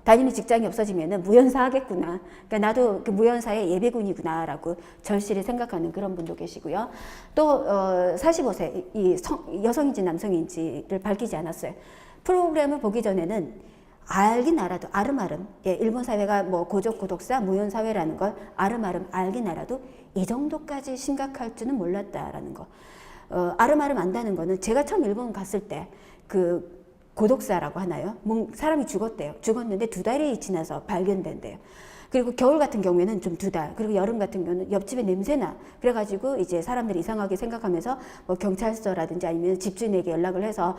다니는 직장이 없어지면은 무연사 하겠구나. 그러니까 나도 그 무연사의 예비군이구나라고 절실히 생각하는 그런 분도 계시고요. 또 45세 이 여성인지 남성인지를 밝히지 않았어요. 프로그램을 보기 전에는 알긴 알아도 아름아름, 일본 사회가 뭐 고족, 고독사, 무연사회라는 걸 아름아름 알긴 알아도 이 정도까지 심각할 줄은 몰랐다라는 거. 아름아름 안다는 거는 제가 처음 일본 갔을 때 고독사라고 하나요? 사람이 죽었대요. 죽었는데 2달이 지나서 발견된대요. 그리고 겨울 같은 경우에는 좀 2달, 그리고 여름 같은 경우는 옆집에 냄새나. 그래가지고 이제 사람들이 이상하게 생각하면서 뭐 경찰서라든지 아니면 집주인에게 연락을 해서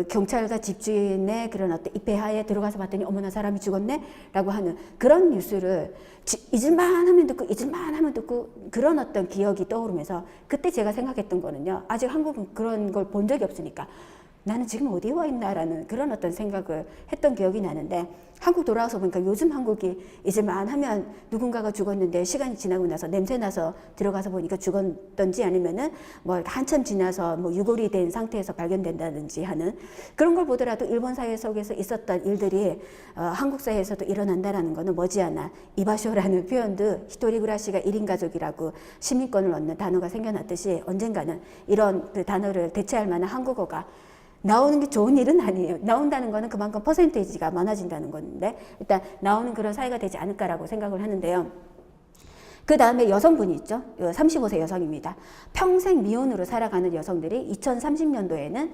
경찰과 집주인의 그런 어떤 입회하에 들어가서 봤더니 어머나 사람이 죽었네? 라고 하는 그런 뉴스를 잊을만 하면 듣고 잊을만 하면 듣고 그런 어떤 기억이 떠오르면서 그때 제가 생각했던 거는요. 아직 한국은 그런 걸 본 적이 없으니까 나는 지금 어디에 와 있나라는 그런 어떤 생각을 했던 기억이 나는데 한국 돌아와서 보니까 요즘 한국이 잊을만 하면 누군가가 죽었는데 시간이 지나고 나서 냄새 나서 들어가서 보니까 죽었던지 아니면은 뭐 한참 지나서 뭐 유골이 된 상태에서 발견된다든지 하는 그런 걸 보더라도 일본 사회 속에서 있었던 일들이 한국 사회에서도 일어난다라는 거는 머지않아 이바쇼라는 표현도 히토리구라시가 1인 가족이라고 시민권을 얻는 단어가 생겨났듯이 언젠가는 이런 그 단어를 대체할 만한 한국어가 나오는 게 좋은 일은 아니에요. 나온다는 거는 그만큼 퍼센테이지가 많아진다는 건데 일단 나오는 그런 사회가 되지 않을까라고 생각을 하는데요. 그 다음에 여성분이 있죠. 35세 여성입니다. 평생 미혼으로 살아가는 여성들이 2030년도에는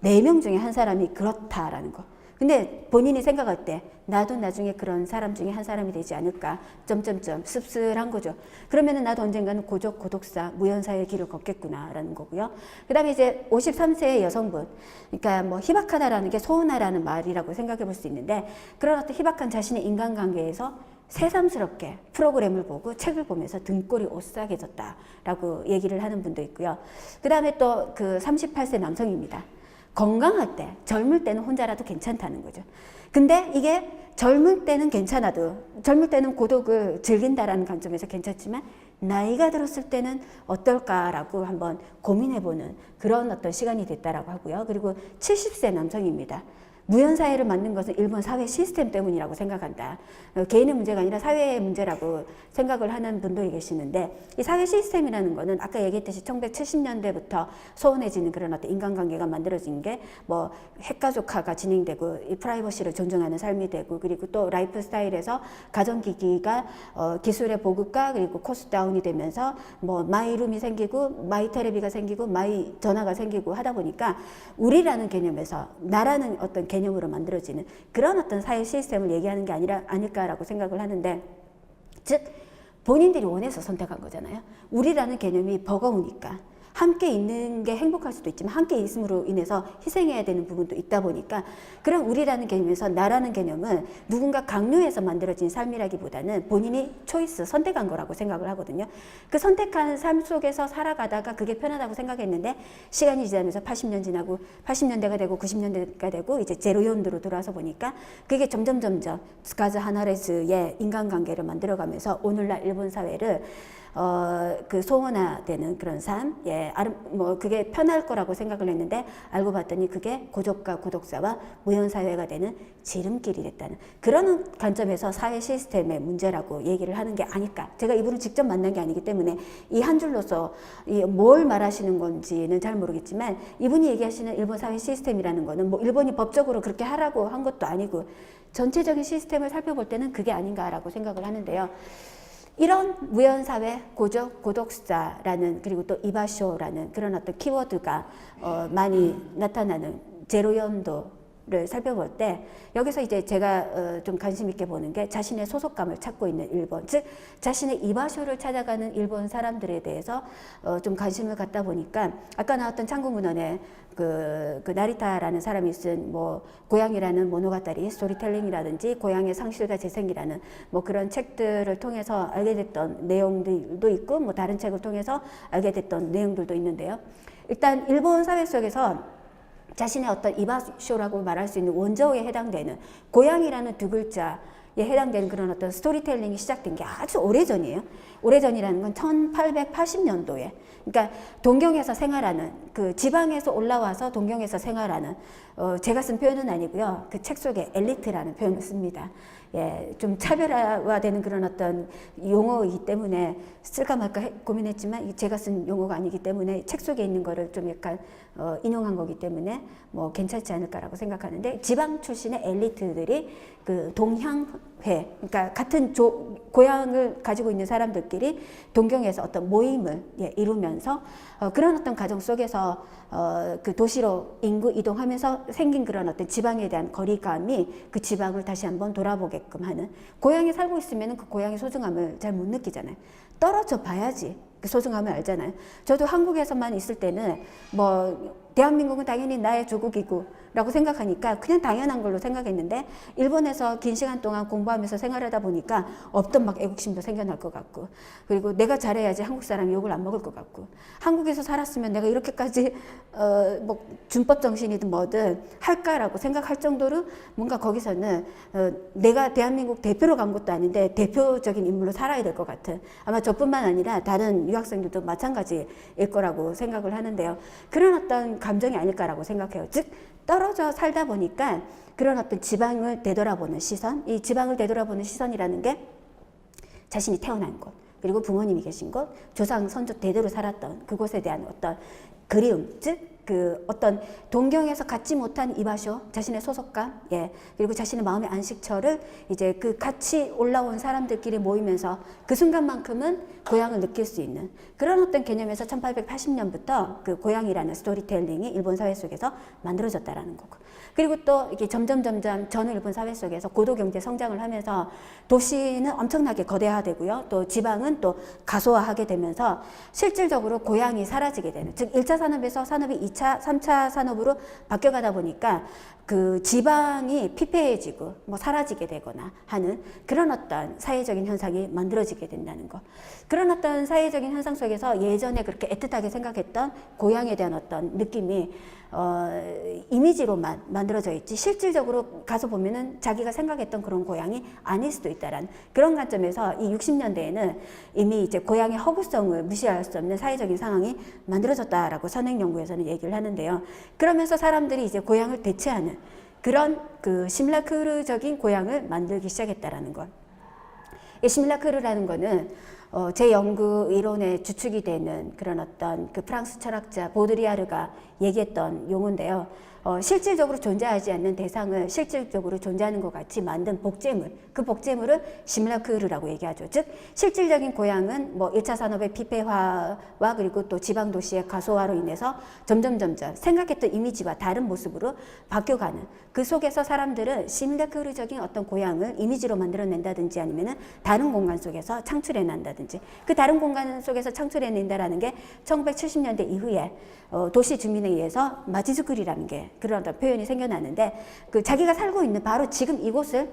4명 중에 한 사람이 그렇다라는 거. 근데 본인이 생각할 때 나도 나중에 그런 사람 중에 한 사람이 되지 않을까 점점점 씁쓸한 거죠. 그러면은 나도 언젠가는 고족 고독사 무연사의 길을 걷겠구나라는 거고요. 그다음에 이제 53세의 여성분, 그러니까 뭐 희박하다라는 게 소원하라는 말이라고 생각해 볼 수 있는데 그런 어떤 희박한 자신의 인간관계에서 새삼스럽게 프로그램을 보고 책을 보면서 등골이 오싹해졌다라고 얘기를 하는 분도 있고요. 그다음에 또 그 38세 남성입니다. 건강할 때, 젊을 때는 혼자라도 괜찮다는 거죠. 근데 이게 젊을 때는 괜찮아도, 젊을 때는 고독을 즐긴다라는 관점에서 괜찮지만 나이가 들었을 때는 어떨까라고 한번 고민해보는 그런 어떤 시간이 됐다라고 하고요. 그리고 70세 남성입니다. 무연사회를 만든 것은 일본 사회 시스템 때문이라고 생각한다. 개인의 문제가 아니라 사회의 문제라고 생각을 하는 분도 계시는데 이 사회 시스템이라는 거는 아까 얘기했듯이 1970년대부터 소원해지는 그런 어떤 인간관계가 만들어진 게 뭐 핵가족화가 진행되고 이 프라이버시를 존중하는 삶이 되고 그리고 또 라이프 스타일에서 가전기기가 기술의 보급과 그리고 코스트 다운이 되면서 뭐 마이룸이 생기고 마이 테레비가 생기고 마이 전화가 생기고 하다 보니까 우리라는 개념에서 나라는 어떤 개념으로 만들어지는 그런 어떤 사회 시스템을 얘기하는 게 아닐까라고 생각을 하는데 즉 본인들이 원해서 선택한 거잖아요. 우리라는 개념이 버거우니까 함께 있는 게 행복할 수도 있지만 함께 있음으로 인해서 희생해야 되는 부분도 있다 보니까 그런 우리라는 개념에서 나라는 개념은 누군가 강요해서 만들어진 삶이라기보다는 본인이 초이스, 선택한 거라고 생각을 하거든요. 그 선택한 삶 속에서 살아가다가 그게 편하다고 생각했는데 시간이 지나면서 80년 지나고 80년대가 되고 90년대가 되고 이제 제로연도로 돌아서 보니까 그게 점점 스카즈 하나레스의 인간관계를 만들어가면서 오늘날 일본 사회를 그 소원화되는 그런 삶, 뭐 그게 편할 거라고 생각을 했는데 알고 봤더니 그게 고족과 고독사와 무연사회가 되는 지름길이 됐다는 그런 관점에서 사회 시스템의 문제라고 얘기를 하는 게 아닐까. 제가 이분을 직접 만난 게 아니기 때문에 이 한 줄로서 뭘 말하시는 건지는 잘 모르겠지만 이분이 얘기하시는 일본 사회 시스템이라는 거는 뭐 일본이 법적으로 그렇게 하라고 한 것도 아니고 전체적인 시스템을 살펴볼 때는 그게 아닌가라고 생각을 하는데요. 이런 무연사회, 고족, 고독사라는 그리고 또 이바쇼라는 그런 어떤 키워드가 많이 나타나는 제로연도를 살펴볼 때 여기서 이제 제가 좀 관심 있게 보는 게 자신의 소속감을 찾고 있는 일본, 즉 자신의 이바쇼를 찾아가는 일본 사람들에 대해서 좀 관심을 갖다 보니까 아까 나왔던 창구문헌에 그 나리타라는 사람이 쓴 뭐 고향이라는 모노가타리 스토리텔링이라든지 고향의 상실과 재생이라는 뭐 그런 책들을 통해서 알게 됐던 내용들도 있고 뭐 다른 책을 통해서 알게 됐던 내용들도 있는데요. 일단 일본 사회 속에서 자신의 어떤 이바쇼라고 말할 수 있는 원저에 해당되는 고향이라는 2글자에 해당되는 그런 어떤 스토리텔링이 시작된 게 아주 오래전이에요. 오래전이라는 건 1880년도에 그러니까 동경에서 생활하는 그 지방에서 올라와서 동경에서 생활하는 제가 쓴 표현은 아니고요. 그 책 속에 엘리트라는 표현을 씁니다. 예, 좀 차별화되는 그런 어떤 용어이기 때문에 쓸까 말까 고민했지만 제가 쓴 용어가 아니기 때문에 책 속에 있는 거를 좀 약간 인용한 거기 때문에 뭐 괜찮지 않을까라고 생각하는데 지방 출신의 엘리트들이 그 동향 그러니까 같은 고향을 가지고 있는 사람들끼리 동경에서 어떤 모임을 이루면서 그런 어떤 과정 속에서 그 도시로 인구 이동하면서 생긴 그런 어떤 지방에 대한 거리감이 그 지방을 다시 한번 돌아보게끔 하는, 고향에 살고 있으면 그 고향의 소중함을 잘 못 느끼잖아요. 떨어져 봐야지 그 소중함을 알잖아요. 저도 한국에서만 있을 때는 뭐 대한민국은 당연히 나의 조국이고 라고 생각하니까 그냥 당연한 걸로 생각했는데, 일본에서 긴 시간 동안 공부하면서 생활하다 보니까 없던 막 애국심도 생겨날 것 같고, 그리고 내가 잘해야지 한국 사람이 욕을 안 먹을 것 같고, 한국에서 살았으면 내가 이렇게까지 뭐 준법 정신이든 뭐든 할까라고 생각할 정도로 뭔가 거기서는 내가 대한민국 대표로 간 것도 아닌데 대표적인 인물로 살아야 될 것 같은, 아마 저뿐만 아니라 다른 유학생들도 마찬가지일 거라고 생각을 하는데요. 그런 어떤 감정이 아닐까라고 생각해요. 즉 떨어져 살다 보니까 그런 어떤 지방을 되돌아보는 시선, 이 지방을 되돌아보는 시선이라는 게 자신이 태어난 곳, 그리고 부모님이 계신 곳, 조상 선조 대대로 살았던 그곳에 대한 어떤 그리움, 즉 그 어떤 동경에서 갖지 못한 이바쇼, 자신의 소속감, 그리고 자신의 마음의 안식처를 이제 그 같이 올라온 사람들끼리 모이면서 그 순간만큼은 고향을 느낄 수 있는 그런 어떤 개념에서 1880년부터 그 고향이라는 스토리텔링이 일본 사회 속에서 만들어졌다라는 거고, 그리고 또 이게 점점 전 일본 사회 속에서 고도 경제 성장을 하면서 도시는 엄청나게 거대화되고요, 또 지방은 또 가소화하게 되면서 실질적으로 고향이 사라지게 되는, 즉 1차 산업에서 산업이 2차, 3차 산업으로 바뀌어가다 보니까 그 지방이 피폐해지고 뭐 사라지게 되거나 하는 그런 어떤 사회적인 현상이 만들어지게 된다는 거. 그런 어떤 사회적인 현상 속에서 예전에 그렇게 애틋하게 생각했던 고향에 대한 어떤 느낌이 이미지로만 만들어져 있지 실질적으로 가서 보면은 자기가 생각했던 그런 고향이 아닐 수도 있다라는 그런 관점에서 이 60년대에는 이미 이제 고향의 허구성을 무시할 수 없는 사회적인 상황이 만들어졌다라고 선행연구에서는 얘기를 하는데요. 그러면서 사람들이 이제 고향을 대체하는 그런 그 시뮬라크르적인 고향을 만들기 시작했다라는 것. 이 시뮬라크르라는 거는 제 연구 이론의 주축이 되는 그런 어떤 그 프랑스 철학자 보드리아르가 얘기했던 용어인데요. 실질적으로 존재하지 않는 대상을 실질적으로 존재하는 것 같이 만든 복제물, 그 복제물을 시뮬라크르라고 얘기하죠. 즉 실질적인 고향은 뭐 1차 산업의 피폐화와 그리고 또 지방 도시의 가소화로 인해서 점점 생각했던 이미지와 다른 모습으로 바뀌어가는, 그 속에서 사람들은 시뮬라크르적인 어떤 고향을 이미지로 만들어낸다든지 아니면은 다른 공간 속에서 창출해낸다든지, 그 다른 공간 속에서 창출해낸다라는 게 1970년대 이후에 도시 주민에 의해서 마치즈쿠리라는 게 그런 어떤 표현이 생겨나는데, 그 자기가 살고 있는 바로 지금 이곳을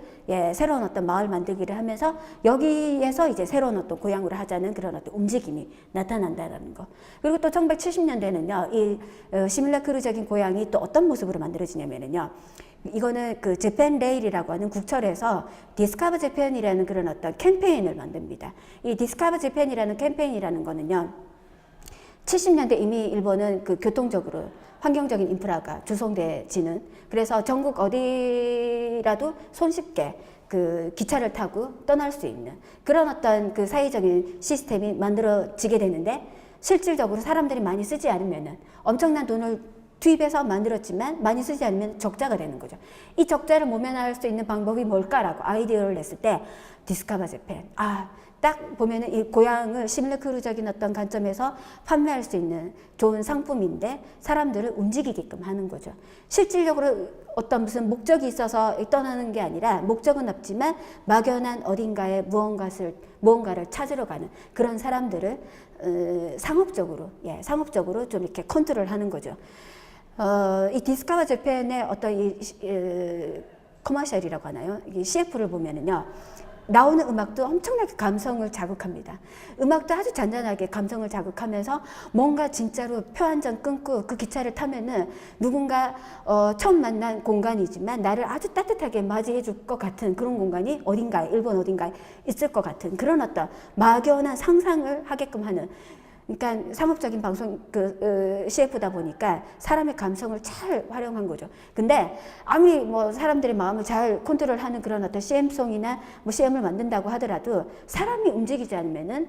새로운 어떤 마을 만들기를 하면서 여기에서 이제 새로운 어떤 고향으로 하자는 그런 어떤 움직임이 나타난다는 거. 그리고 또 1970년대는요, 이 시뮬라크르적인 고향이 또 어떤 모습으로 만들어지냐면요, 이거는 그 재팬 레일이라고 하는 국철에서 디스커버 재팬이라는 그런 어떤 캠페인을 만듭니다. 이 디스커버 재팬이라는 캠페인이라는 거는요, 70년대 이미 일본은 그 교통적으로 환경적인 인프라가 조성되지는, 그래서 전국 어디라도 손쉽게 그 기차를 타고 떠날 수 있는 그런 어떤 그 사회적인 시스템이 만들어지게 되는데, 실질적으로 사람들이 많이 쓰지 않으면은 엄청난 돈을 투입해서 만들었지만 많이 쓰지 않으면 적자가 되는 거죠. 이 적자를 모면할 수 있는 방법이 뭘까라고 아이디어를 냈을 때 디스커버 재팬, 딱 보면은 이 고향을 시뮬라크르적인 어떤 관점에서 판매할 수 있는 좋은 상품인데 사람들을 움직이게끔 하는 거죠. 실질적으로 어떤 무슨 목적이 있어서 떠나는 게 아니라 목적은 없지만 막연한 어딘가에 무언가를 찾으러 가는 그런 사람들을 상업적으로 좀 이렇게 컨트롤하는 거죠. 이 디스커버 재팬의 어떤 이 커머셜이라고 하나요? 이 CF를 보면은요, 나오는 음악도 엄청나게 감성을 자극합니다. 음악도 아주 잔잔하게 감성을 자극하면서 뭔가 진짜로 표 한 장 끊고 그 기차를 타면은 누군가 처음 만난 공간이지만 나를 아주 따뜻하게 맞이해 줄 것 같은 그런 공간이 어딘가에, 일본 어딘가에 있을 것 같은 그런 어떤 막연한 상상을 하게끔 하는 그러니까 상업적인 방송 CF다 보니까 사람의 감성을 잘 활용한 거죠. 근데 아무리 뭐 사람들의 마음을 잘 컨트롤하는 그런 어떤 CM송이나 뭐 CM을 만든다고 하더라도 사람이 움직이지 않으면은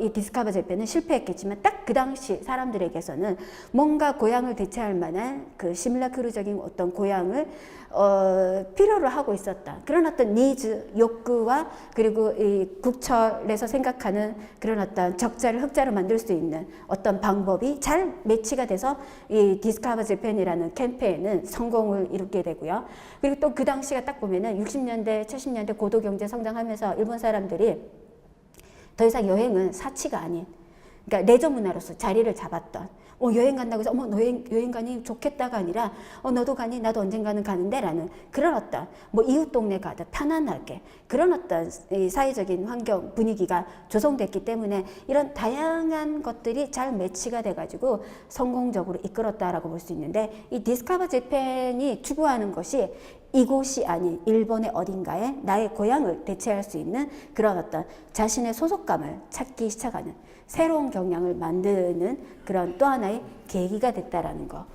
이 디스커버 재팬은 실패했겠지만 딱 그 당시 사람들에게서는 뭔가 고향을 대체할 만한 그 시뮬라크루적인 어떤 고향을 필요로 하고 있었다. 그런 어떤 니즈, 욕구와 그리고 이 국철에서 생각하는 그런 어떤 적자를 흑자로 만들 수 있는 어떤 방법이 잘 매치가 돼서 이 디스커버 재팬이라는 캠페인은 성공을 이루게 되고요. 그리고 또 그 당시가 딱 보면은 60년대, 70년대 고도 경제 성장하면서 일본 사람들이 더 이상 여행은 사치가 아닌, 그러니까 레저 문화로서 자리를 잡았던, 여행 간다고 해서 어머 여행 가니 좋겠다가 아니라 너도 가니 나도 언젠가는 가는데 라는 그런 어떤 뭐 이웃 동네 가듯 편안하게 그런 어떤 이 사회적인 환경 분위기가 조성됐기 때문에 이런 다양한 것들이 잘 매치가 돼가지고 성공적으로 이끌었다라고 볼 수 있는데, 이 디스커버 재팬이 추구하는 것이 이곳이 아닌 일본의 어딘가에 나의 고향을 대체할 수 있는 그런 어떤 자신의 소속감을 찾기 시작하는 새로운 경향을 만드는 그런 또 하나의 계기가 됐다라는 거.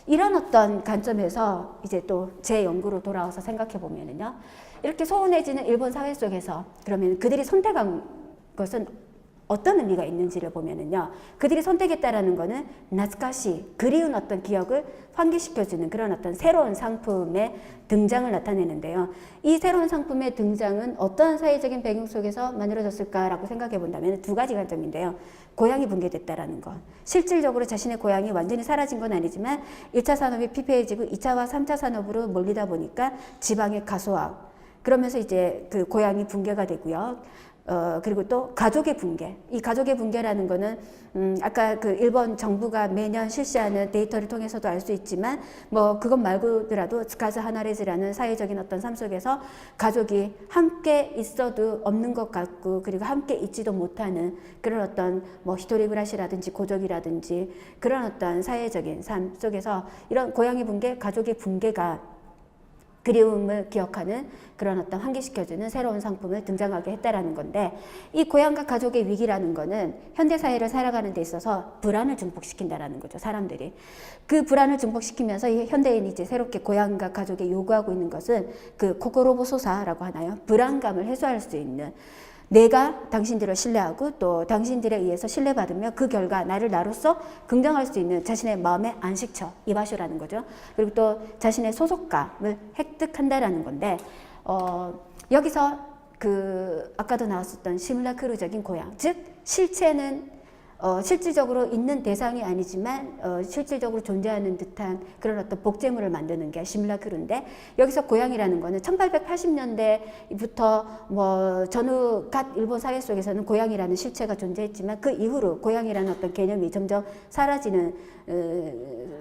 이런 어떤 관점에서 이제 또 제 연구로 돌아와서 생각해 보면은요, 이렇게 소원해지는 일본 사회 속에서 그러면 그들이 선택한 것은 어떤 의미가 있는지를 보면은요, 그들이 선택했다라는 거는 나츠카시, 그리운 어떤 기억을 환기시켜주는 그런 어떤 새로운 상품의 등장을 나타내는데요. 이 새로운 상품의 등장은 어떠한 사회적인 배경 속에서 만들어졌을까라고 생각해 본다면 두 가지 관점인데요. 고향이 붕괴됐다라는 것. 실질적으로 자신의 고향이 완전히 사라진 건 아니지만 1차 산업이 피폐해지고 2차와 3차 산업으로 몰리다 보니까 지방의 가소화. 그러면서 이제 그 고향이 붕괴가 되고요. 그리고 또 가족의 붕괴. 이 가족의 붕괴라는 거는 아까 그 일본 정부가 매년 실시하는 데이터를 통해서도 알 수 있지만 뭐 그것 말고더라도 스카즈 하나레즈라는 사회적인 어떤 삶 속에서 가족이 함께 있어도 없는 것 같고 그리고 함께 있지도 못하는 그런 어떤 뭐 히토리그라시라든지 고족이라든지 그런 어떤 사회적인 삶 속에서 이런 고향의 붕괴, 가족의 붕괴가 그리움을 기억하는 그런 어떤 환기시켜주는 새로운 상품을 등장하게 했다라는 건데, 이 고향과 가족의 위기라는 거는 현대사회를 살아가는 데 있어서 불안을 증폭시킨다라는 거죠. 사람들이. 그 불안을 증폭시키면서 이 현대인이 이제 새롭게 고향과 가족에 요구하고 있는 것은 그 코코로보소사라고 하나요? 불안감을 해소할 수 있는, 내가 당신들을 신뢰하고 또 당신들에 의해서 신뢰받으며 그 결과 나를 나로서 긍정할 수 있는 자신의 마음의 안식처, 이바쇼라는 거죠. 그리고 또 자신의 소속감을 획득한다라는 건데, 여기서 그 아까도 나왔었던 시뮬라크루적인 고향, 즉 실체는 실질적으로 있는 대상이 아니지만 실질적으로 존재하는 듯한 그런 어떤 복제물을 만드는 게 시뮬라크루인데, 여기서 고향이라는 거는 1880년대부터 뭐 전후 갓 일본 사회 속에서는 고향이라는 실체가 존재했지만 그 이후로 고향이라는 어떤 개념이 점점 사라지는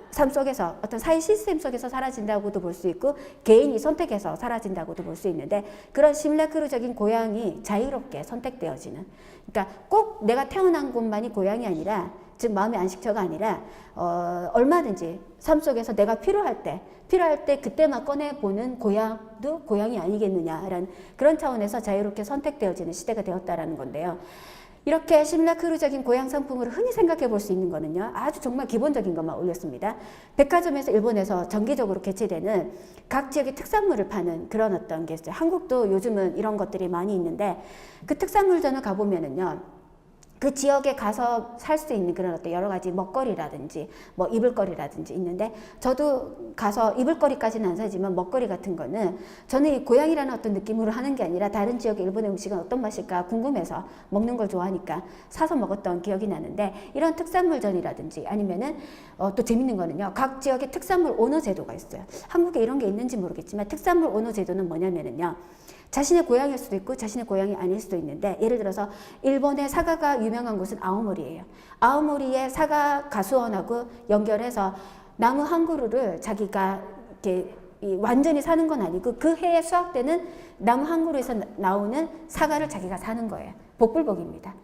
삶 속에서 어떤 사회 시스템 속에서 사라진다고도 볼 수 있고 개인이 선택해서 사라진다고도 볼 수 있는데, 그런 시뮬라크루적인 고향이 자유롭게 선택되어지는, 그러니까 꼭 내가 태어난 곳만이 고향이 아니라, 즉 마음의 안식처가 아니라 얼마든지 삶 속에서 내가 필요할 때 그때만 꺼내보는 고향도 고향이 아니겠느냐라는 그런 차원에서 자유롭게 선택되어지는 시대가 되었다라는 건데요. 이렇게 시뮬라크루적인 고향 상품으로 흔히 생각해 볼 수 있는 거는요, 아주 정말 기본적인 것만 올렸습니다. 백화점에서 일본에서 정기적으로 개최되는 각 지역의 특산물을 파는 그런 어떤 게 있어요. 한국도 요즘은 이런 것들이 많이 있는데, 그 특산물점을 가보면은요, 그 지역에 가서 살 수 있는 그런 어떤 여러 가지 먹거리라든지 뭐 입을거리라든지 있는데, 저도 가서 입을거리까지는 안 사지만 먹거리 같은 거는 저는 이 고향이라는 어떤 느낌으로 하는 게 아니라 다른 지역의 일본의 음식은 어떤 맛일까 궁금해서 먹는 걸 좋아하니까 사서 먹었던 기억이 나는데, 이런 특산물전이라든지 아니면은 또 재밌는 거는요, 각 지역의 특산물 오너 제도가 있어요. 한국에 이런 게 있는지 모르겠지만 특산물 오너 제도는 뭐냐면은요, 자신의 고향일 수도 있고 자신의 고향이 아닐 수도 있는데, 예를 들어서 일본의 사과가 유명한 곳은 아오모리예요. 아오모리의 사과 가수원하고 연결해서 나무 한 그루를 자기가 이렇게 완전히 사는 건 아니고 그 해에 수확되는 나무 한 그루에서 나오는 사과를 자기가 사는 거예요. 복불복입니다.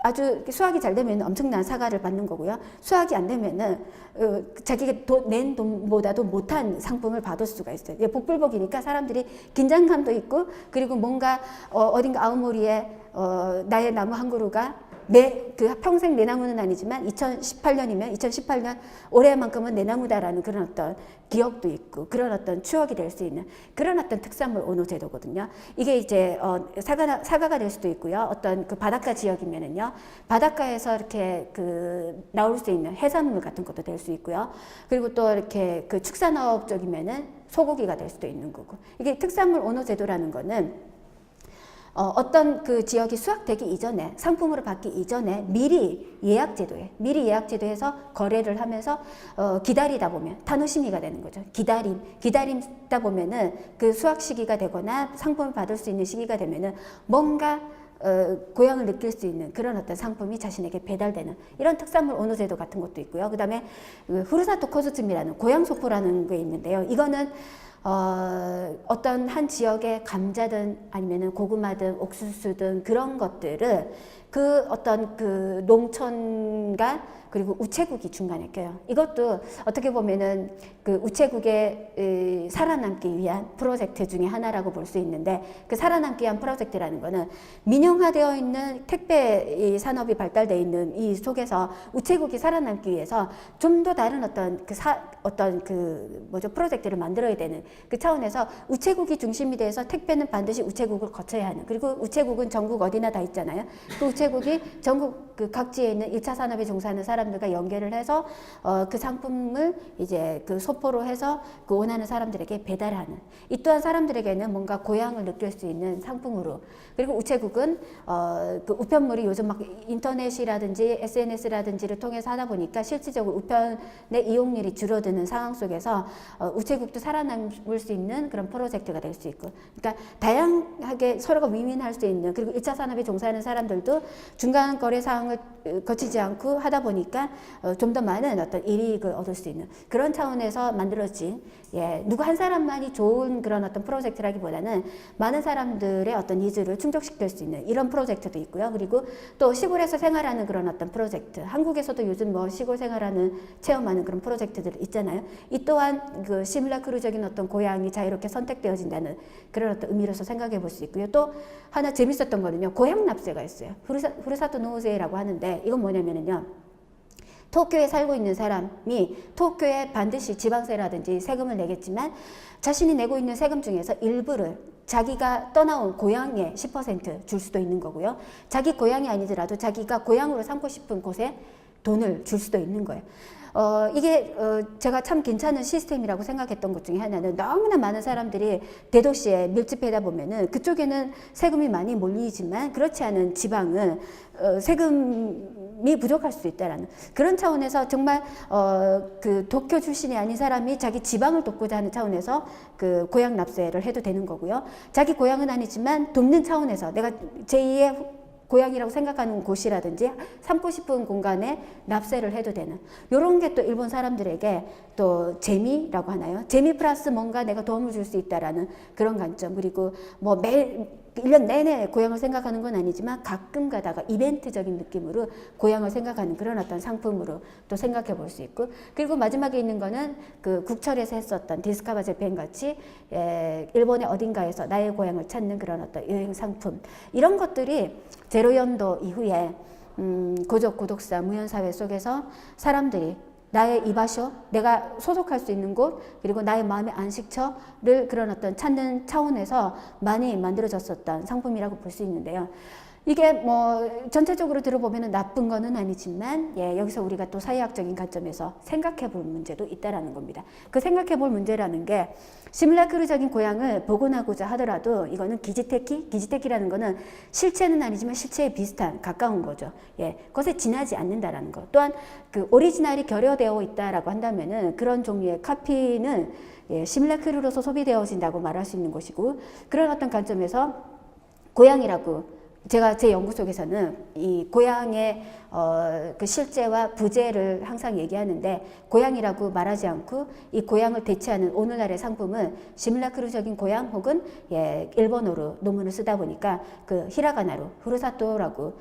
아주 수확이 잘 되면 엄청난 사과를 받는 거고요. 수확이 안 되면은 자기가 낸 돈보다도 못한 상품을 받을 수가 있어요. 복불복이니까 사람들이 긴장감도 있고, 그리고 뭔가 어딘가 아오모리에 나의 나무 한 그루가 그 평생 내나무는 아니지만 2018년이면 2018년 올해만큼은 내나무다라는 그런 어떤 기억도 있고 그런 어떤 추억이 될 수 있는 그런 어떤 특산물 온호 제도거든요. 이게 이제 사과가 될 수도 있고요. 어떤 그 바닷가 지역이면은요, 바닷가에서 이렇게 그 나올 수 있는 해산물 같은 것도 될 수 있고요. 그리고 또 이렇게 그 축산업 쪽이면은 소고기가 될 수도 있는 거고. 이게 특산물 온호 제도라는 거는 어떤 그 지역이 수확되기 이전에 상품으로 받기 이전에 미리 예약제도에서 거래를 하면서 기다리다 보면 타노심이가 되는 거죠. 기다리다 보면은 그 수확 시기가 되거나 상품을 받을 수 있는 시기가 되면은 뭔가 고향을 느낄 수 있는 그런 어떤 상품이 자신에게 배달되는 이런 특산물 온호 제도 같은 것도 있고요. 그 다음에 후르사토 코스츠미라는 고향 소포라는 게 있는데요. 이거는 어떤 한 지역의 감자든 아니면은 고구마든 옥수수든 그런 것들을 그 어떤 그 농촌과 그리고 우체국이 중간에 껴요. 이것도 어떻게 보면은 그 우체국의 살아남기 위한 프로젝트 중에 하나라고 볼 수 있는데, 그 살아남기 위한 프로젝트라는 거는 민영화되어 있는 택배 산업이 발달되어 있는 이 속에서 우체국이 살아남기 위해서 좀 더 다른 어떤 프로젝트를 만들어야 되는 그 차원에서 우체국이 중심이 돼서 택배는 반드시 우체국을 거쳐야 하는, 그리고 우체국은 전국 어디나 다 있잖아요. 그 우체국이 전국 그 각지에 있는 1차 산업에 종사하는 사람들과 연계를 해서 그 상품을 이제 그 소포로 해서 그 원하는 사람들에게 배달하는, 이 또한 사람들에게는 뭔가 고향을 느낄 수 있는 상품으로. 그리고 우체국은 그 우편물이 요즘 막 인터넷이라든지 SNS라든지를 통해서 하다 보니까 실질적으로 우편의 이용률이 줄어드는 상황 속에서 우체국도 살아남을 수 있는 그런 프로젝트가 될 수 있고, 그러니까 다양하게 서로가 윈윈할 수 있는, 그리고 1차 산업에 종사하는 사람들도 중간 거래 사항을 거치지 않고 하다 보니까 좀 더 많은 어떤 이익을 얻을 수 있는 그런 차원에서 만들어진, 누구 한 사람만이 좋은 그런 어떤 프로젝트라기보다는 많은 사람들의 어떤 니즈를 충족시킬 수 있는 이런 프로젝트도 있고요. 그리고 또 시골에서 생활하는 그런 어떤 프로젝트, 한국에서도 요즘 뭐 시골 생활하는 체험하는 그런 프로젝트들 있잖아요. 이 또한 그 시뮬라크루적인 어떤 고향이 자유롭게 선택되어진다는 그런 어떤 의미로서 생각해 볼 수 있고요. 또 하나 재밌었던 거는요, 고향 납세가 있어요. 후르사토 노우세라고 하는데, 이건 뭐냐면은요, 도쿄에 살고 있는 사람이 도쿄에 반드시 지방세라든지 세금을 내겠지만 자신이 내고 있는 세금 중에서 일부를 자기가 떠나온 고향에 10% 줄 수도 있는 거고요. 자기 고향이 아니더라도 자기가 고향으로 삼고 싶은 곳에 돈을 줄 수도 있는 거예요. 이게 제가 참 괜찮은 시스템이라고 생각했던 것 중에 하나는, 너무나 많은 사람들이 대도시에 밀집하다 보면은 그쪽에는 세금이 많이 몰리지만 그렇지 않은 지방은 세금이 부족할 수 있다라는 그런 차원에서 정말 그 도쿄 출신이 아닌 사람이 자기 지방을 돕고자 하는 차원에서 그 고향 납세를 해도 되는 거고요. 자기 고향은 아니지만 돕는 차원에서 내가 제2의 고향이라고 생각하는 곳이라든지 삼고 싶은 공간에 납세를 해도 되는, 이런 게 또 일본 사람들에게 또 재미라고 하나요? 재미 플러스 뭔가 내가 도움을 줄 수 있다라는 그런 관점. 그리고 뭐 매일 1년 내내 고향을 생각하는 건 아니지만 가끔 가다가 이벤트적인 느낌으로 고향을 생각하는 그런 어떤 상품으로 또 생각해 볼 수 있고, 그리고 마지막에 있는 거는 그 국철에서 했었던 디스카바 재팬 같이 일본의 어딘가에서 나의 고향을 찾는 그런 어떤 여행 상품, 이런 것들이 제로연도 이후에 고족, 고독사, 무연사회 속에서 사람들이 나의 이바쇼, 내가 소속할 수 있는 곳, 그리고 나의 마음의 안식처를 그런 어떤 찾는 차원에서 많이 만들어졌었던 상품이라고 볼 수 있는데요. 이게 뭐 전체적으로 들어보면 나쁜 거는 아니지만, 여기서 우리가 또 사회학적인 관점에서 생각해 볼 문제도 있다라는 겁니다. 그 생각해 볼 문제라는 게, 시뮬라크루적인 고향을 복원하고자 하더라도 이거는 기지테키라는 거는 실체는 아니지만 실체에 비슷한, 가까운 거죠. 그것에 지나지 않는다라는 거. 또한 그 오리지널이 결여되어 있다라고 한다면은 그런 종류의 카피는 시뮬라크루로서 소비되어진다고 말할 수 있는 것이고, 그런 어떤 관점에서 고향이라고, 제가 제 연구 속에서는 이 고향의 그 실제와 부재를 항상 얘기하는데, 고향이라고 말하지 않고 이 고향을 대체하는 오늘날의 상품은 시뮬라크루적인 고향 혹은 일본어로 논문을 쓰다 보니까 그 히라가나로 후르사토라고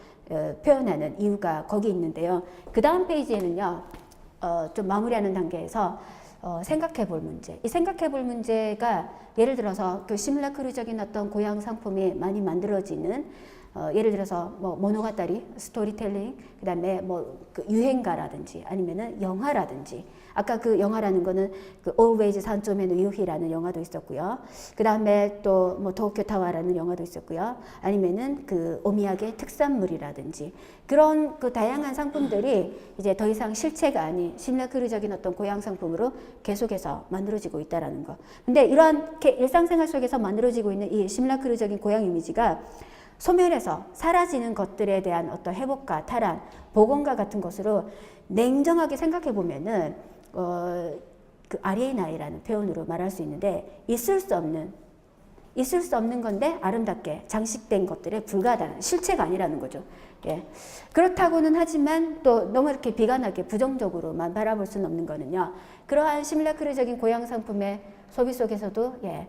표현하는 이유가 거기 있는데요. 그 다음 페이지에는요, 좀 마무리하는 단계에서 생각해 볼 문제. 이 생각해 볼 문제가 예를 들어서 그 시뮬라크루적인 어떤 고향 상품이 많이 만들어지는 예를 들어서 뭐 모노가타리, 스토리텔링, 그다음에 뭐그 유행가라든지 아니면은 영화라든지 아까 그 영화라는 거는 그 Always 산초메 노 유희라는 영화도 있었고요. 그다음에 또 뭐 도쿄타와라는 영화도 있었고요. 아니면은 그 오미야게 특산물이라든지 그런 그 다양한 상품들이 이제 더 이상 실체가 아닌 심라크루적인 어떤 고향 상품으로 계속해서 만들어지고 있다라는 거. 근데 이러한 일상생활 속에서 만들어지고 있는 이 심라크루적인 고향 이미지가 소멸해서 사라지는 것들에 대한 어떤 회복과 탈환, 복원과 같은 것으로 냉정하게 생각해 보면은 그 아리에나이라는 표현으로 말할 수 있는데 있을 수 없는 건데 아름답게 장식된 것들에 불과하다는 실체가 아니라는 거죠. 예. 그렇다고는 하지만 또 너무 이렇게 비관하게 부정적으로만 바라볼 수는 없는 거는요. 그러한 심라크루적인 고향 상품의 소비 속에서도 예.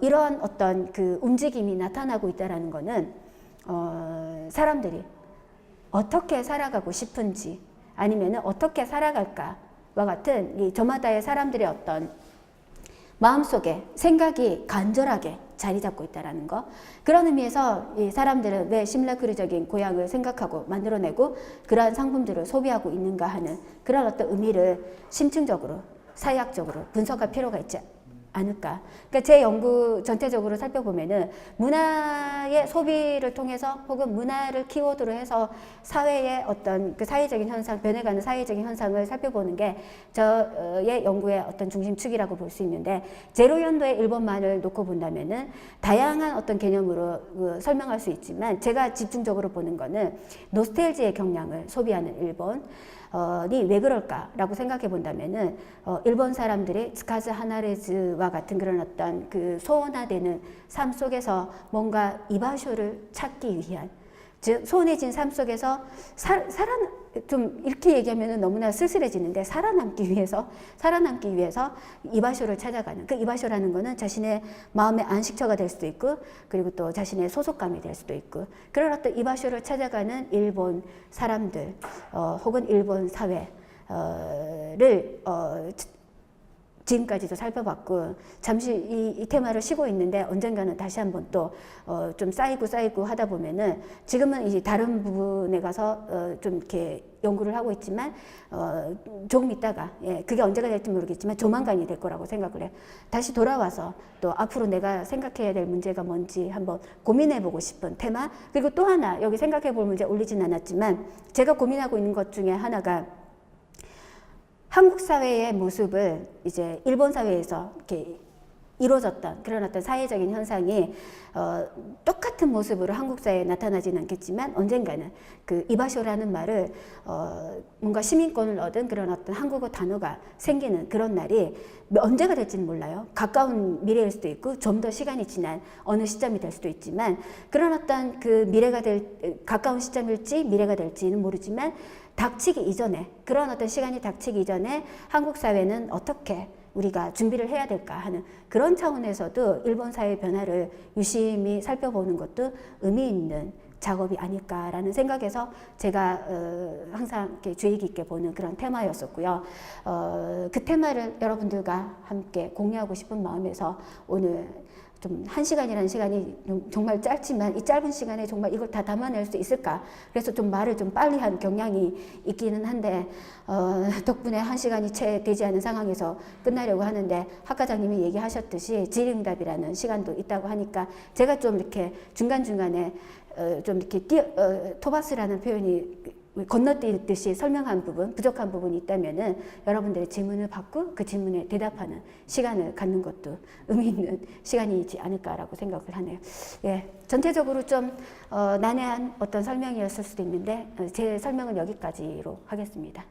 이러한 어떤 그 움직임이 나타나고 있다라는 거는 사람들이 어떻게 살아가고 싶은지 아니면은 어떻게 살아갈까와 같은 이 저마다의 사람들의 어떤 마음속에 생각이 간절하게 자리 잡고 있다라는 거. 그런 의미에서 이 사람들은 왜 심라크루적인 고향을 생각하고 만들어내고 그러한 상품들을 소비하고 있는가 하는 그런 어떤 의미를 심층적으로 사회학적으로 분석할 필요가 있지 않을까. 그러니까 제 연구 전체적으로 살펴보면은 문화의 소비를 통해서 혹은 문화를 키워드로 해서 사회의 어떤 그 사회적인 현상, 변해가는 사회적인 현상을 살펴보는 게 저의 연구의 어떤 중심축이라고 볼 수 있는데 제로연도의 일본만을 놓고 본다면은 다양한 어떤 개념으로 설명할 수 있지만 제가 집중적으로 보는 거는 노스텔지의 경향을 소비하는 일본 왜 그럴까라고 생각해 본다면은 일본 사람들이 스카즈 하나레즈와 같은 그런 어떤 그 소원화되는 삶 속에서 뭔가 이바쇼를 찾기 위한 즉 소원해진 삶 속에서 좀 이렇게 얘기하면 너무나 쓸쓸해지는데 살아남기 위해서 이바쇼를 찾아가는 그 이바쇼라는 거는 자신의 마음의 안식처가 될 수도 있고 그리고 또 자신의 소속감이 될 수도 있고 그런 어떤 이바쇼를 찾아가는 일본 사람들 혹은 일본 사회를 지금까지도 살펴봤고 잠시 이 테마를 쉬고 있는데 언젠가는 다시 한번 또 좀 쌓이고 하다 보면은 지금은 이제 다른 부분에 가서 좀 이렇게 연구를 하고 있지만 조금 있다가 예, 그게 언제가 될지 모르겠지만 조만간이 될 거라고 생각을 해요. 다시 돌아와서 또 앞으로 내가 생각해야 될 문제가 뭔지 한번 고민해 보고 싶은 테마 그리고 또 하나 여기 생각해 볼 문제 올리진 않았지만 제가 고민하고 있는 것 중에 하나가 한국 사회의 모습을 이제 일본 사회에서 이렇게 이루어졌던 그런 어떤 사회적인 현상이 똑같은 모습으로 한국 사회에 나타나지는 않겠지만 언젠가는 그 이바쇼라는 말을 뭔가 시민권을 얻은 그런 어떤 한국어 단어가 생기는 그런 날이 언제가 될지는 몰라요. 가까운 미래일 수도 있고 좀 더 시간이 지난 어느 시점이 될 수도 있지만 그런 어떤 그 미래가 가까운 시점일지 미래가 될지는 모르지만 닥치기 이전에 그런 어떤 시간이 닥치기 이전에 한국 사회는 어떻게 우리가 준비를 해야 될까 하는 그런 차원에서도 일본 사회의 변화를 유심히 살펴보는 것도 의미 있는 작업이 아닐까라는 생각에서 제가 항상 이렇게 주의 깊게 보는 그런 테마였었고요. 그 테마를 여러분들과 함께 공유하고 싶은 마음에서 오늘 좀 1시간이라는 시간이 정말 짧지만 이 짧은 시간에 정말 이걸 다 담아낼 수 있을까 그래서 좀 말을 좀 빨리 한 경향이 있기는 한데 덕분에 1시간이 채 되지 않은 상황에서 끝나려고 하는데 학 과장님이 얘기하셨듯이 질의응답이라는 시간도 있다고 하니까 제가 좀 이렇게 중간중간에 좀 이렇게 토바스라는 표현이 건너뛰듯이 설명한 부분, 부족한 부분이 있다면은 여러분들의 질문을 받고 그 질문에 대답하는 시간을 갖는 것도 의미 있는 시간이지 않을까라고 생각을 하네요. 예, 전체적으로 좀 난해한 어떤 설명이었을 수도 있는데 제 설명은 여기까지로 하겠습니다.